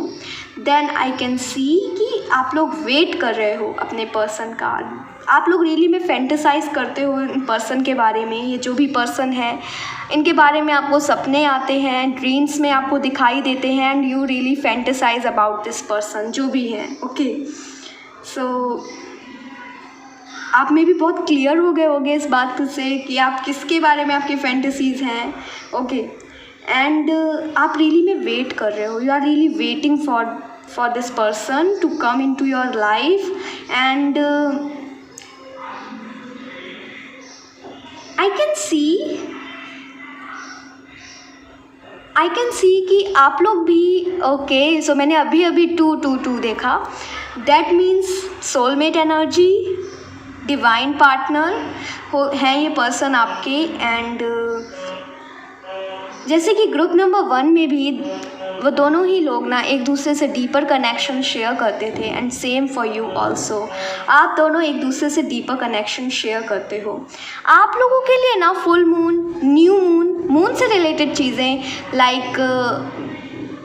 देन आई कैन सी कि आप लोग वेट कर रहे हो अपने पर्सन का। आप लोग रियली में फैंटेसाइज करते हो इन पर्सन के बारे में। ये जो भी पर्सन है इनके बारे में आपको सपने आते हैं, ड्रीम्स में आपको दिखाई देते हैं, and you really fantasise about this person जो भी है। ओके, सो आप में भी बहुत क्लियर हो गए होंगे इस बात से कि आप किसके बारे में आपकी फैंटेसीज़ हैं। ओके, एंड आप रियली में वेट कर रहे हो, you are really waiting for this person to come into your life. And I can see कि आप लोग भी ओके। सो मैंने अभी 2 देखा, that means soulmate energy, divine partner हैं ये पर्सन आपके। एंड जैसे कि ग्रुप नंबर 1 में भी वो दोनों ही लोग ना एक दूसरे से डीपर कनेक्शन शेयर करते थे, and same for you also. आप दोनों एक दूसरे से डीपर कनेक्शन शेयर करते हो। आप लोगों के लिए ना फुल मून, न्यू मून से रिलेटेड चीज़ें लाइक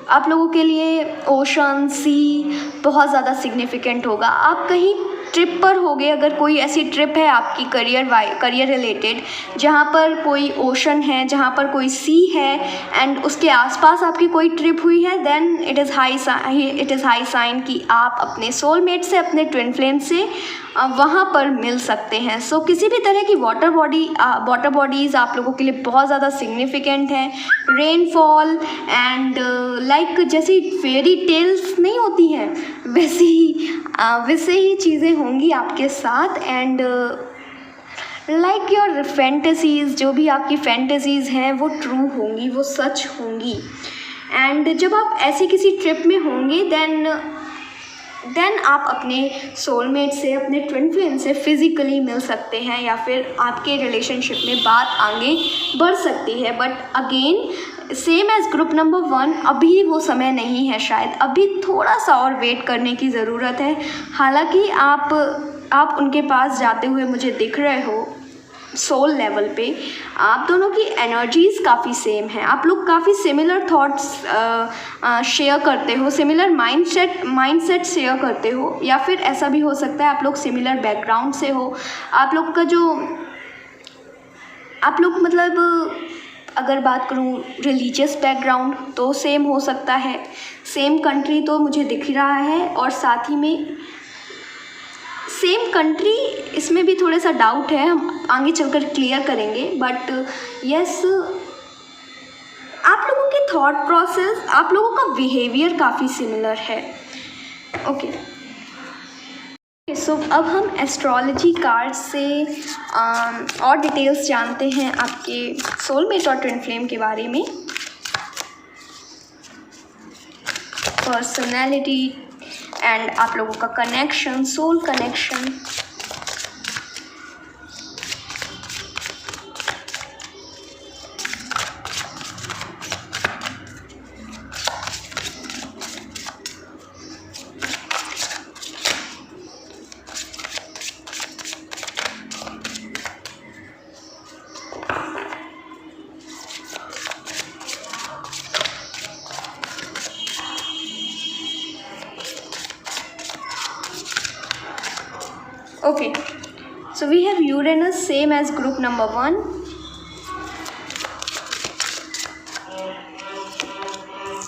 आप लोगों के लिए ओशन, सी बहुत ज़्यादा सिग्निफिकेंट होगा। आप कहीं ट्रिप पर होगे, अगर कोई ऐसी ट्रिप है आपकी करियर रिलेटेड जहाँ पर कोई ओशन है, जहाँ पर कोई सी है एंड उसके आसपास आपकी कोई ट्रिप हुई है, then it is high sign कि आप अपने सोलमेट से, अपने ट्विन फ्लेम से वहाँ पर मिल सकते हैं। सो किसी भी तरह की वाटर बॉडीज़ आप लोगों के लिए बहुत ज़्यादा सिग्निफिकेंट है। रेनफॉल एंड लाइक जैसी फेरी टेल्स नहीं होती हैं वैसे ही चीज़ें होंगी आपके साथ। एंड लाइक योर फैंटेसीज़, जो भी आपकी फैंटेसीज़ हैं वो ट्रू होंगी, वो सच होंगी। एंड जब आप ऐसी किसी ट्रिप में होंगे देन आप अपने सोलमेट से, अपने ट्विन फ्लेम से फिज़िकली मिल सकते हैं, या फिर आपके रिलेशनशिप में बात आगे बढ़ सकती है। But again same as group number 1, अभी वो समय नहीं है, शायद अभी थोड़ा सा और वेट करने की ज़रूरत है। हालांकि आप उनके पास जाते हुए मुझे दिख रहे हो सोल लेवल पे। आप दोनों की एनर्जीज़ काफ़ी सेम हैं, आप लोग काफ़ी सिमिलर थॉट्स शेयर करते हो, सिमिलर माइंडसेट शेयर करते हो, या फिर ऐसा भी हो सकता है आप लोग सिमिलर बैकग्राउंड से हो। आप लोग मतलब अगर बात करूँ रिलीजियस बैकग्राउंड तो सेम हो सकता है, सेम कंट्री तो मुझे दिख रहा है, और साथ ही में सेम कंट्री, इसमें भी थोड़ा सा डाउट है, हम आगे चलकर क्लियर करेंगे। बट यस, आप लोगों के थॉट प्रोसेस, आप लोगों का बिहेवियर काफ़ी सिमिलर है। ओके, सो अब हम एस्ट्रोलॉजी कार्ड से और डिटेल्स जानते हैं आपके सोलमेट और ट्विन फ्लेम के बारे में। पर्सनैलिटी एंड आप लोगों का connection, soul connection. Okay, so we have Uranus, same as group number 1.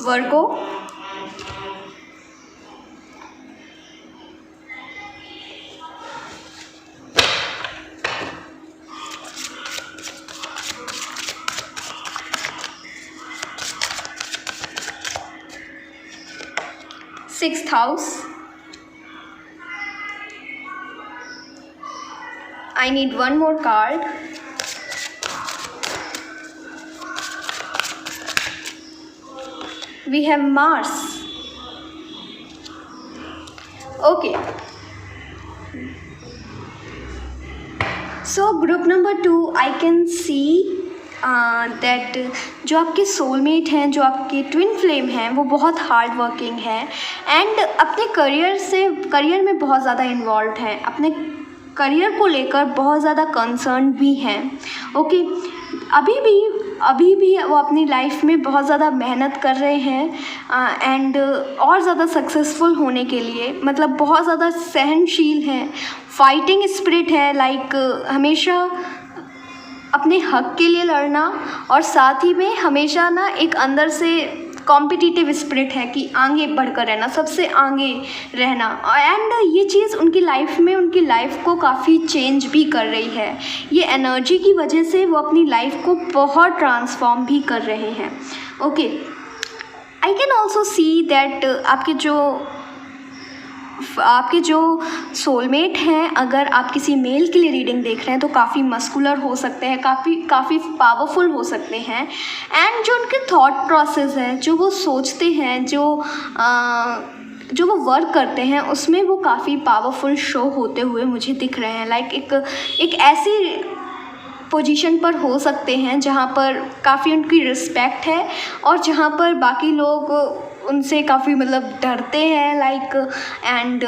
Virgo, sixth house. I need one more card. We have Mars. Okay. So group number 2, I can see that जो आपके soulmate हैं, जो आपके twin flame हैं, वो बहुत hard working हैं and अपने करियर में बहुत ज़्यादा इन्वॉल्व हैं, अपने करियर को लेकर बहुत ज़्यादा कंसर्न भी हैं। ओके, अभी भी वो अपनी लाइफ में बहुत ज़्यादा मेहनत कर रहे हैं एंड और ज़्यादा सक्सेसफुल होने के लिए, मतलब बहुत ज़्यादा सहनशील हैं, फाइटिंग स्पिरिट है, लाइक हमेशा अपने हक के लिए लड़ना, और साथ ही में हमेशा ना एक अंदर से कॉम्पिटिटिव स्पिरिट है कि आगे बढ़कर रहना, सबसे आगे रहना। एंड ये चीज़ उनकी लाइफ में उनकी लाइफ को काफ़ी चेंज भी कर रही है। ये एनर्जी की वजह से वो अपनी लाइफ को बहुत ट्रांसफॉर्म भी कर रहे हैं। Okay, I can also see that आपके जो सोलमेट हैं, अगर आप किसी मेल के लिए रीडिंग देख रहे हैं तो काफ़ी मस्कुलर हो सकते हैं, काफ़ी पावरफुल हो सकते हैं। एंड जो उनके थॉट प्रोसेस है, जो वो सोचते हैं, जो वो वर्क करते हैं, उसमें वो काफ़ी पावरफुल शो होते हुए मुझे दिख रहे हैं। लाइक एक ऐसी पोजीशन पर हो सकते हैं जहाँ पर काफ़ी उनकी रिस्पेक्ट है और जहाँ पर बाकी लोग उनसे काफ़ी मतलब डरते हैं, लाइक एंड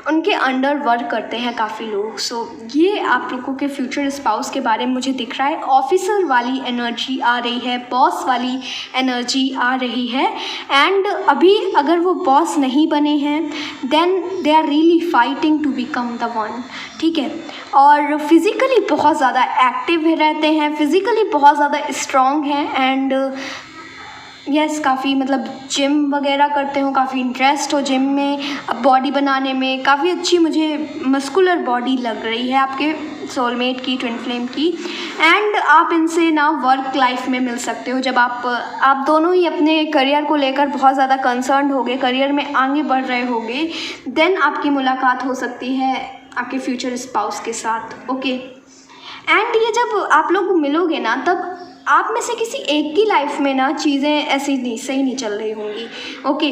उनके अंडर वर्क करते हैं काफ़ी लोग। सो ये आप लोगों के फ्यूचर स्पाउस के बारे में मुझे दिख रहा है। ऑफिसर वाली एनर्जी आ रही है, बॉस वाली एनर्जी आ रही है। एंड अभी अगर वो बॉस नहीं बने हैं then they are really fighting to become the one, ठीक है। और फिज़िकली बहुत ज़्यादा एक्टिव रहते हैं, फिज़िकली बहुत ज़्यादा स्ट्रॉन्ग हैं। एंड यस काफ़ी मतलब जिम वगैरह करते हो, काफ़ी इंटरेस्ट हो जिम में, बॉडी बनाने में। काफ़ी अच्छी मुझे मस्कुलर बॉडी लग रही है आपके सोलमेट की, ट्विन फ्लेम की। एंड आप इनसे ना वर्क लाइफ में मिल सकते हो जब आप दोनों ही अपने करियर को लेकर बहुत ज़्यादा कंसर्न होगे, करियर में आगे बढ़ रहे होगे, देन आपकी मुलाकात हो सकती है आपके फ्यूचर स्पाउस के साथ, ओके। एंड ये जब आप लोग मिलोगे ना तब आप में से किसी एक की लाइफ में ना चीज़ें ऐसी नहीं सही नहीं चल रही होंगी, ओके।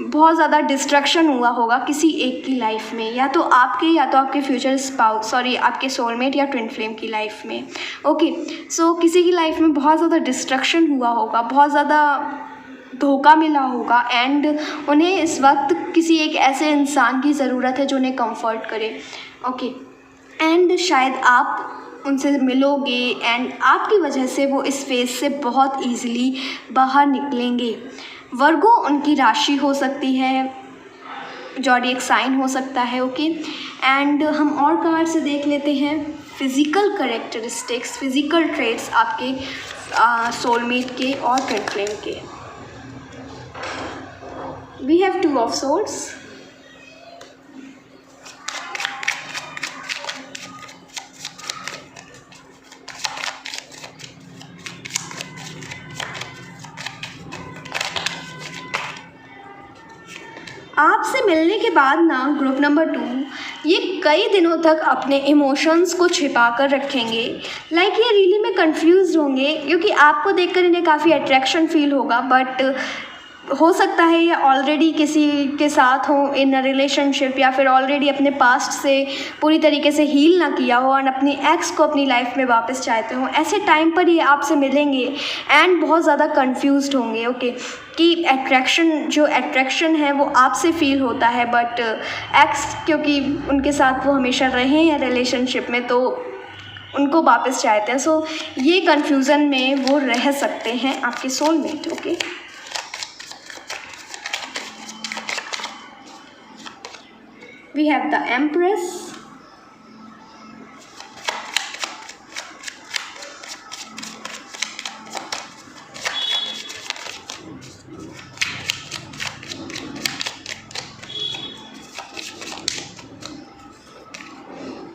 बहुत ज़्यादा डिस्ट्रक्शन हुआ होगा किसी एक की लाइफ में, या तो आपके फ्यूचर स्पाउस आपके सोलमेट या ट्विन फ्लेम की लाइफ में, ओके। सो किसी की लाइफ में बहुत ज़्यादा डिस्ट्रक्शन हुआ होगा, बहुत ज़्यादा धोखा मिला होगा। एंड उन्हें इस वक्त किसी एक ऐसे इंसान की ज़रूरत है जो उन्हें कंफर्ट करे, ओके। एंड शायद आप उनसे मिलोगे एंड आपकी वजह से वो इस फेज से बहुत ईजिली बाहर निकलेंगे। वर्गो उनकी राशि हो सकती है, ज़ोडिएक साइन हो सकता है, ओके। एंड हम और कार्ड से देख लेते हैं फिज़िकल करेक्टरिस्टिक्स, फिज़िकल ट्रेट्स आपके सोलमेट के और ट्विन फ्लेम के। वी हैव 2 ऑफ सोर्ड्स, आपसे मिलने के बाद ना ग्रुप नंबर 2 ये कई दिनों तक अपने इमोशंस को छिपा कर रखेंगे। लाइक ये रियली में कंफ्यूज होंगे क्योंकि आपको देखकर इन्हें काफ़ी अट्रैक्शन फील होगा, बट हो सकता है ये ऑलरेडी किसी के साथ हो इन अ रिलेशनशिप, या फिर ऑलरेडी अपने पास्ट से पूरी तरीके से हील ना किया हो और अपनी एक्स को अपनी लाइफ में वापस चाहते हो। ऐसे टाइम पर ये आपसे मिलेंगे एंड बहुत ज़्यादा कंफ्यूज्ड होंगे, ओके। कि अट्रैक्शन है वो आपसे फील होता है, बट एक्स क्योंकि उनके साथ वो हमेशा रहे हैं रिलेशनशिप में तो उनको वापस चाहते हैं। सो ये कन्फ्यूज़न में वो रह सकते हैं आपके soulmate, okay. We have the Empress,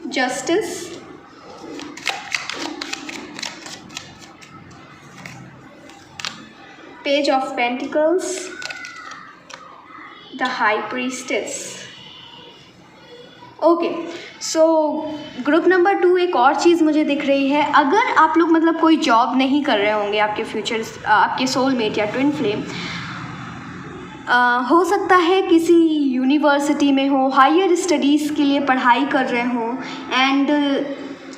Justice, Page of Pentacles, the High Priestess, okay. So group number 2 एक और चीज़ मुझे दिख रही है। अगर आप लोग मतलब कोई जॉब नहीं कर रहे होंगे, आपके सोलमेट या ट्विन फ्लेम हो सकता है किसी यूनिवर्सिटी में हो, हायर स्टडीज़ के लिए पढ़ाई कर रहे हो। एंड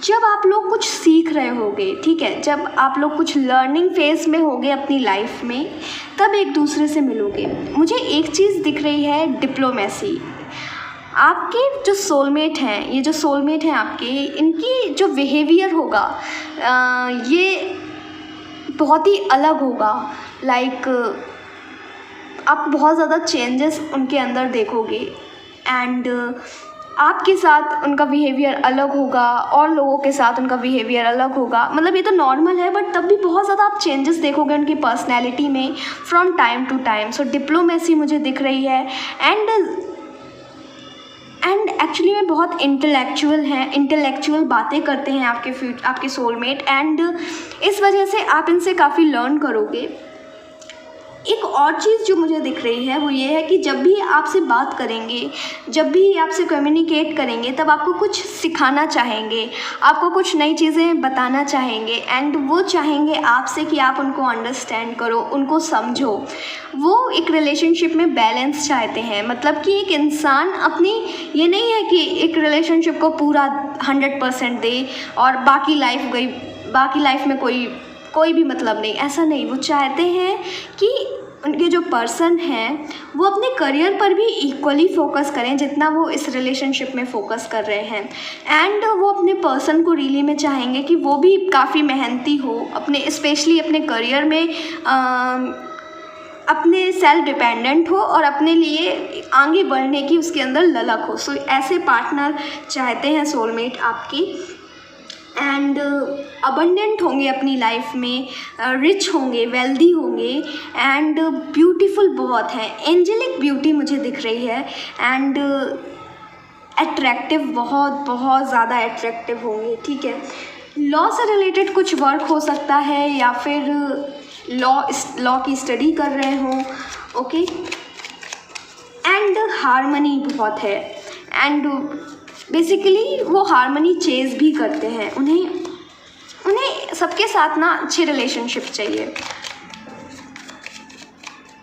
जब आप लोग कुछ सीख रहे होगे, ठीक है, जब आप लोग कुछ लर्निंग फेज में होगे अपनी लाइफ में, तब एक दूसरे से मिलोगे। मुझे एक चीज़ दिख रही है, डिप्लोमेसी। आपके जो सोलमेट हैं, ये जो सोलमेट हैं आपके, इनकी जो बिहेवियर होगा ये बहुत ही अलग होगा। लाइक आप बहुत ज़्यादा चेंजेस उनके अंदर देखोगे एंड आपके साथ उनका बिहेवियर अलग होगा और लोगों के साथ उनका बिहेवियर अलग होगा। मतलब ये तो नॉर्मल है, बट तब भी बहुत ज़्यादा आप चेंजेस देखोगे उनकी पर्सनैलिटी में from time to time. So diplomacy मुझे दिख रही है। एंड एक्चुअली में बहुत इंटेलेक्चुअल बातें करते हैं आपके सोलमेट। एंड इस वजह से आप इनसे काफ़ी लर्न करोगे। एक और चीज़ जो मुझे दिख रही है वो ये है कि जब भी आपसे बात करेंगे, जब भी आपसे कम्युनिकेट करेंगे, तब आपको कुछ सिखाना चाहेंगे, आपको कुछ नई चीज़ें बताना चाहेंगे। एंड वो चाहेंगे आपसे कि आप उनको अंडरस्टैंड करो, उनको समझो। वो एक रिलेशनशिप में बैलेंस चाहते हैं। मतलब कि एक इंसान अपनी, ये नहीं है कि एक रिलेशनशिप को पूरा 100% दे और बाकी लाइफ में कोई भी मतलब नहीं, ऐसा नहीं। वो चाहते हैं कि उनके जो पर्सन हैं वो अपने करियर पर भी इक्वली फोकस करें जितना वो इस रिलेशनशिप में फोकस कर रहे हैं। एंड वो अपने पर्सन को रियली में चाहेंगे कि वो भी काफ़ी मेहनती हो, अपने स्पेशली अपने करियर में अपने सेल्फ डिपेंडेंट हो और अपने लिए आगे बढ़ने की उसके अंदर ललक हो। सो ऐसे पार्टनर चाहते हैं सोलमेट आपकी। एंड अबंडेंट होंगे अपनी लाइफ में, रिच होंगे, वेल्दी होंगे एंड ब्यूटीफुल बहुत हैं। एंजेलिक ब्यूटी मुझे दिख रही है एंड अट्रैक्टिव, बहुत बहुत ज़्यादा अट्रैक्टिव होंगे, ठीक है। लॉ से रिलेटेड कुछ वर्क हो सकता है या फिर लॉ की स्टडी कर रहे हों, ओके। एंड हार्मनी बहुत है एंड बेसिकली वो हार्मनी चेज़ भी करते हैं। उन्हें सबके साथ ना अच्छे रिलेशनशिप चाहिए।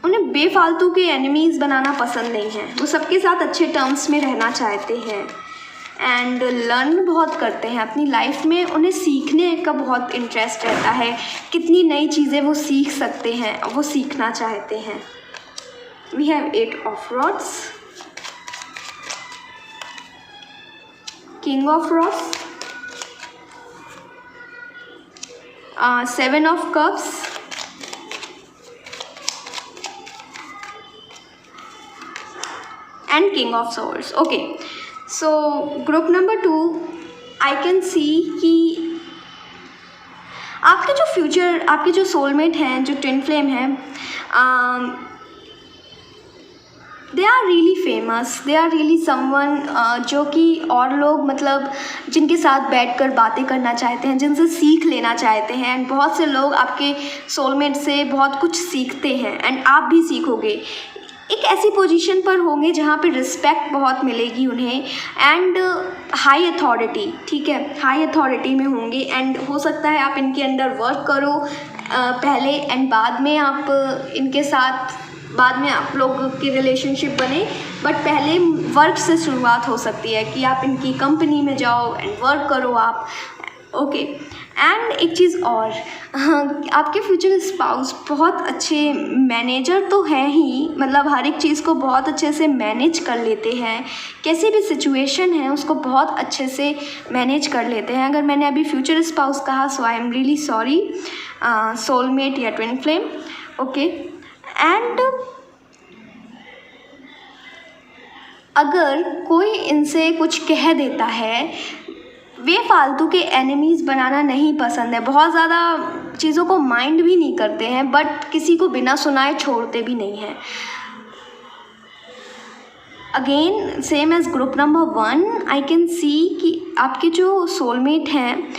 उन्हें बेफालतू के एनिमीज़ बनाना पसंद नहीं है। वो सबके साथ अच्छे टर्म्स में रहना चाहते हैं एंड लर्न बहुत करते हैं अपनी लाइफ में। उन्हें सीखने का बहुत इंटरेस्ट रहता है, कितनी नई चीज़ें वो सीख सकते हैं, वो सीखना चाहते हैं। We have 8 of rods, king of rods, 7 of cups, and king of swords, okay. So group number 2 I can see कि आपके जो फ्यूचर, आपके जो सोलमेट हैं, जो ट्विन फ्लेम हैं, they are really famous, they are really someone जो कि और लोग मतलब जिनके साथ बैठकर बातें करना चाहते हैं, जिनसे सीख लेना चाहते हैं। एंड बहुत से लोग आपके सोलमेट से बहुत कुछ सीखते हैं एंड आप भी सीखोगे। एक ऐसी पोजीशन पर होंगे जहाँ पे रिस्पेक्ट बहुत मिलेगी उन्हें एंड हाई अथॉरिटी, ठीक है, हाई अथॉरिटी में होंगे। एंड हो सकता है आप इनके अंडर वर्क करो पहले एंड बाद में आप इनके साथ, बाद में आप लोग की रिलेशनशिप बने, बट पहले वर्क से शुरुआत हो सकती है कि आप इनकी कंपनी में जाओ एंड वर्क करो आप, ओके। एंड एक चीज़ और, आपके फ्यूचर स्पाउस बहुत अच्छे मैनेजर तो हैं ही, मतलब हर एक चीज़ को बहुत अच्छे से मैनेज कर लेते हैं, कैसी भी सिचुएशन है उसको बहुत अच्छे से मैनेज कर लेते हैं। अगर मैंने अभी फ्यूचर स्पाउस कहा so I am really sorry, soulmate या ट्विन फ्लेम, ओके। एंड अगर कोई इनसे कुछ कह देता है, वे फालतू के एनिमीज़ बनाना नहीं पसंद है, बहुत ज़्यादा चीज़ों को माइंड भी नहीं करते हैं, बट किसी को बिना सुनाए छोड़ते भी नहीं हैं। Again same age group number 1 I can see कि आपके जो सोलमेट हैं,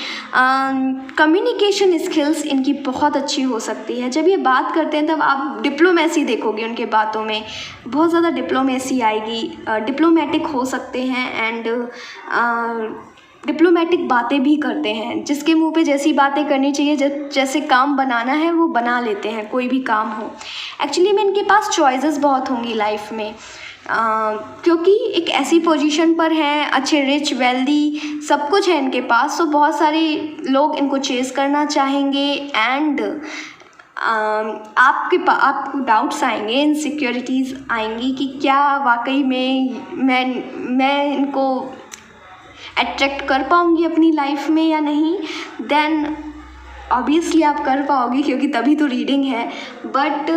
कम्युनिकेशन स्किल्स इनकी बहुत अच्छी हो सकती है। जब ये बात करते हैं तब आप डिप्लोमेसी देखोगे उनके बातों में, बहुत ज़्यादा डिप्लोमेसी आएगी, डिप्लोमेटिक हो सकते हैं एंड डिप्लोमेटिक बातें भी करते हैं। जिसके मुंह पे जैसी बातें करनी चाहिए, जैसे काम बनाना है वो बना लेते हैं, कोई भी काम हो। एक्चुअली में इनके पास चॉइसेस बहुत होंगी लाइफ में, क्योंकि एक ऐसी पोजीशन पर हैं, अच्छे रिच वेल्दी सब कुछ है इनके पास, तो बहुत सारे लोग इनको चेस करना चाहेंगे एंड आपको डाउट्स आएंगे, इनसिक्योरिटीज़ आएंगी कि क्या वाकई में मैं इनको अट्रैक्ट कर पाऊँगी अपनी लाइफ में या नहीं। देन ऑब्वियसली आप कर पाओगे क्योंकि तभी तो रीडिंग है, बट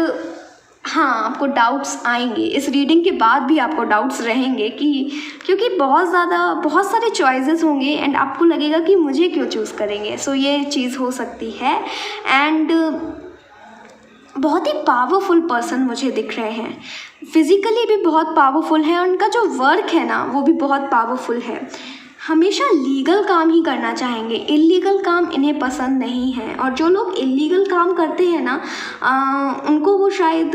हाँ आपको डाउट्स आएंगे, इस रीडिंग के बाद भी आपको डाउट्स रहेंगे क्योंकि बहुत सारे चॉइसेस होंगे एंड आपको लगेगा कि मुझे क्यों चूज़ करेंगे। सो ये चीज़ हो सकती है। एंड बहुत ही पावरफुल पर्सन मुझे दिख रहे हैं, फिज़िकली भी बहुत पावरफुल है, उनका जो वर्क है ना वो भी बहुत पावरफुल है। हमेशा लीगल काम ही करना चाहेंगे, इल्लीगल काम इन्हें पसंद नहीं है। और जो लोग इल्लीगल काम करते हैं ना उनको वो शायद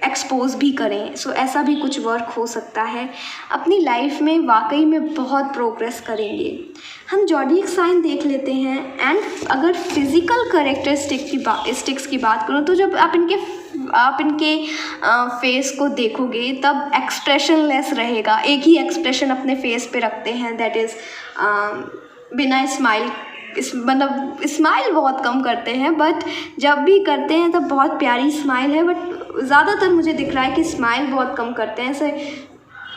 एक्सपोज भी करें। सो ऐसा भी कुछ वर्क हो सकता है। अपनी लाइफ में वाकई में बहुत प्रोग्रेस करेंगे। हम ज़ोडिएक साइन देख लेते हैं एंड अगर फिज़िकल कैरेक्टरिस्टिक्स की बात करूँ तो जब आप इनके फेस को देखोगे तब एक्सप्रेशनलेस रहेगा, एक ही एक्सप्रेशन अपने फेस पे रखते हैं, दैट इज़ बिना स्माइल, मतलब स्माइल बहुत कम करते हैं, बट जब भी करते हैं तब बहुत प्यारी स्माइल है, बट ज़्यादातर मुझे दिख रहा है कि स्माइल बहुत कम करते हैं, ऐसे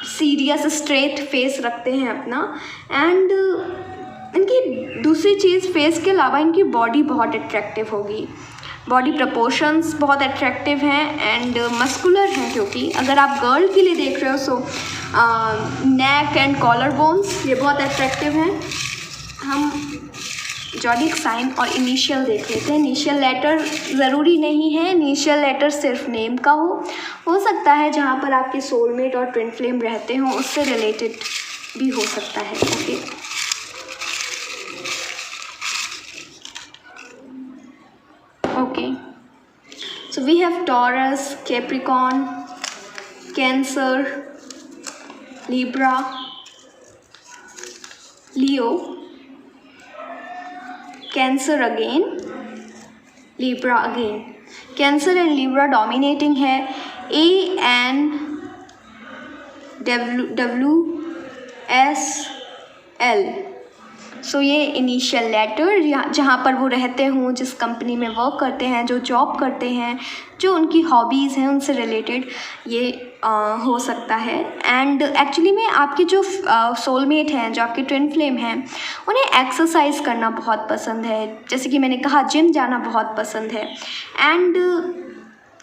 सीरियस स्ट्रेट फेस रखते हैं अपना। एंड इनकी दूसरी चीज़, फेस के अलावा इनकी बॉडी बहुत अट्रैक्टिव होगी, बॉडी प्रपोर्शंस बहुत अट्रैक्टिव हैं एंड मस्कुलर हैं, क्योंकि अगर आप गर्ल के लिए देख रहे हो सो नेक एंड कॉलर बोन्स ये बहुत अट्रैक्टिव हैं। हम जॉडिक साइन और इनिशियल देख लेते हैं। इनिशियल लेटर ज़रूरी नहीं है, इनिशियल लेटर सिर्फ नेम का हो सकता है जहाँ पर आपके सोलमेट और ट्विन फ्लेम रहते हों उससे रिलेटेड भी हो सकता है। Okay, so we have Taurus, Capricorn, Cancer, Libra, Leo, Cancer again, Libra again. Cancer and Libra dominating है A N W S L। सो ये इनिशियल लेटर जहाँ पर वो रहते हों, जिस कंपनी में वर्क करते हैं, जो जॉब करते हैं, जो उनकी हॉबीज़ हैं उनसे रिलेटेड ये हो सकता है। एंड एक्चुअली में आपके जो सोलमेट हैं, जो आपके ट्विन फ्लेम हैं, उन्हें एक्सरसाइज करना बहुत पसंद है, जैसे कि मैंने कहा जिम जाना बहुत पसंद है। एंड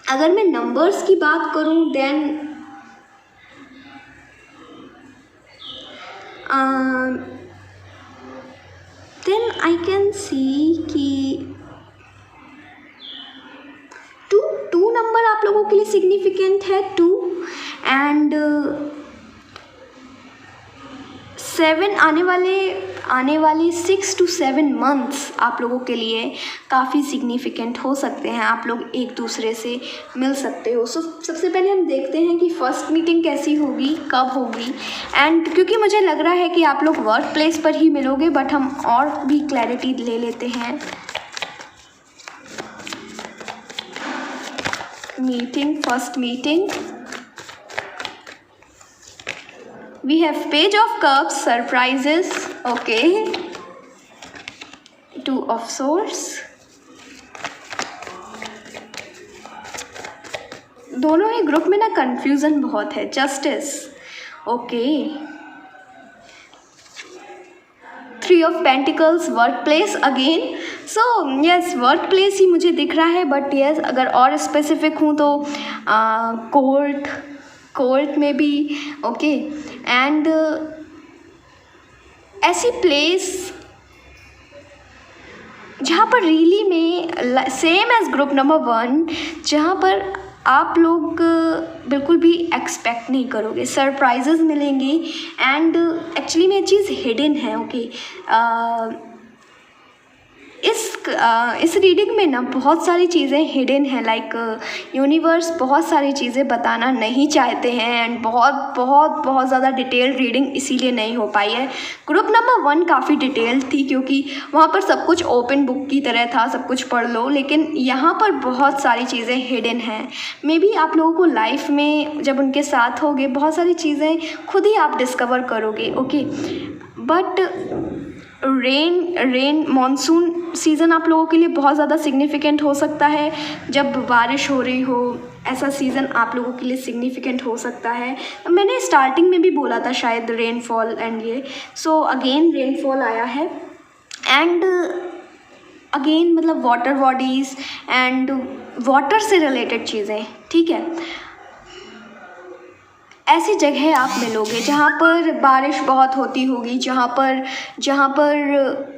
अगर मैं नंबर्स की बात करूँ देन आई कैन सी कि टू नंबर आप लोगों के लिए सिग्निफिकेंट है, 2 एंड 7 आने वाले 6 to 7 मंथ्स आप लोगों के लिए काफ़ी सिग्निफिकेंट हो सकते हैं। आप लोग एक दूसरे से मिल सकते हो। सो सबसे पहले हम देखते हैं कि फर्स्ट मीटिंग कैसी होगी, कब होगी। एंड क्योंकि मुझे लग रहा है कि आप लोग वर्क प्लेस पर ही मिलोगे, बट हम और भी क्लैरिटी ले लेते हैं। First meeting we have page of cups, surprises, okay, 2 of swords, दोनों ही ग्रुप में ना कंफ्यूजन बहुत है। Justice, okay, 3 of pentacles, work place again. So yes, work place ही मुझे दिख रहा है, बट यस अगर और स्पेसिफिक हूँ तो कोर्ट में भी, ओके। एंड ऐसी प्लेस जहाँ पर रियली में सेम एज ग्रुप नंबर 1, जहाँ पर आप लोग बिल्कुल भी एक्सपेक्ट नहीं करोगे, सरप्राइजेस मिलेंगी। एंड एक्चुअली में ये चीज़ हिडन है, ओके। इस रीडिंग में ना बहुत सारी चीज़ें हिडन हैं, लाइक यूनिवर्स बहुत सारी चीज़ें बताना नहीं चाहते हैं। एंड बहुत ज़्यादा डिटेल्ड रीडिंग इसीलिए नहीं हो पाई है। ग्रुप नंबर 1 काफ़ी डिटेल्ड थी, क्योंकि वहाँ पर सब कुछ ओपन बुक की तरह था, सब कुछ पढ़ लो। लेकिन यहाँ पर बहुत सारी चीज़ें हिडन हैं। मे बी आप लोगों को लाइफ में जब उनके साथ होगे बहुत सारी चीज़ें खुद ही आप डिस्कवर करोगे, okay. But rain monsoon season आप लोगों के लिए बहुत ज़्यादा सिग्निफिकेंट हो सकता है। जब बारिश हो रही हो, ऐसा सीज़न आप लोगों के लिए सिग्निफिकेंट हो सकता है। मैंने स्टार्टिंग में भी बोला था शायद रेनफॉल एंड ये, सो अगेन रेनफॉल आया है। एंड अगेन मतलब वाटर बॉडीज़ एंड वाटर से रिलेटेड चीज़ें, ठीक है। ऐसी जगह आप मिलोगे जहाँ पर बारिश बहुत होती होगी, जहाँ पर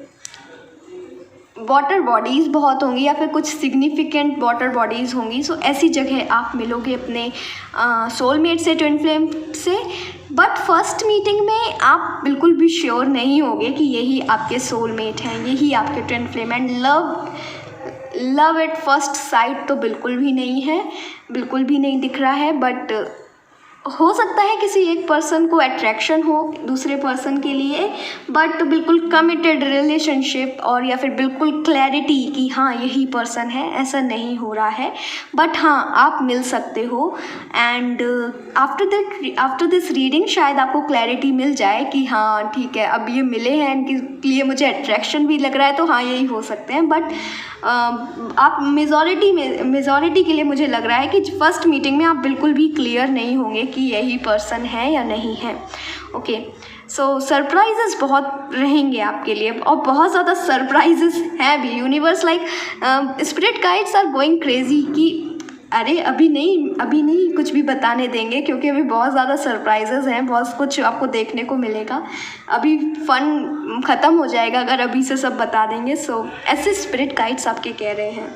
वाटर बॉडीज़ बहुत होंगी या फिर कुछ सिग्निफिकेंट वाटर बॉडीज़ होंगी। सो ऐसी जगह आप मिलोगे अपने सोलमेट से, ट्विन फ्लेम से। बट फर्स्ट मीटिंग में आप बिल्कुल भी श्योर नहीं होगे कि यही आपके सोलमेट हैं, यही आपके twin flame. And love at first sight तो बिल्कुल भी नहीं है, बिल्कुल भी नहीं दिख रहा है। बट हो सकता है किसी एक पर्सन को अट्रैक्शन हो दूसरे पर्सन के लिए, बट बिल्कुल कमिटेड रिलेशनशिप और या फिर बिल्कुल क्लैरिटी कि हाँ यही पर्सन है, ऐसा नहीं हो रहा है। बट हाँ, आप मिल सकते हो। एंड आफ्टर दिस रीडिंग शायद आपको क्लैरिटी मिल जाए कि हाँ ठीक है, अब ये मिले हैं, इनके लिए मुझे अट्रैक्शन भी लग रहा है, तो हाँ यही हो सकते हैं। बट आप मेजॉरिटी के लिए मुझे लग रहा है कि फर्स्ट मीटिंग में आप बिल्कुल भी क्लियर नहीं होंगे कि यही पर्सन है या नहीं है। ओके, सो सरप्राइजेस बहुत रहेंगे आपके लिए और बहुत ज़्यादा सरप्राइजेस हैं भी। Universe like spirit guides are going crazy कि अरे अभी नहीं कुछ भी बताने देंगे, क्योंकि अभी बहुत ज़्यादा सरप्राइजेस हैं, बहुत कुछ आपको देखने को मिलेगा। अभी फन ख़त्म हो जाएगा अगर अभी से सब बता देंगे। सो ऐसे स्पिरिट गाइड्स आपके कह रहे हैं।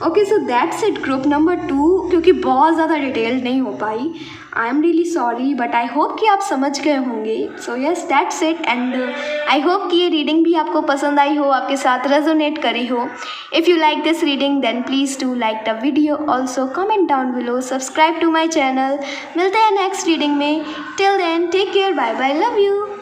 Okay, so that's it group number 2, क्योंकि बहुत ज़्यादा डिटेल्ड नहीं हो पाई। I am really sorry, but I hope कि आप समझ गए होंगे। So yes, that's it. And I hope कि ये रीडिंग भी आपको पसंद आई हो, आपके साथ रेजोनेट करी हो। If you like this reading then please do like the video, also comment down below, subscribe to my channel. मिलते हैं नेक्स्ट रीडिंग में। Till then take care, bye bye, love you.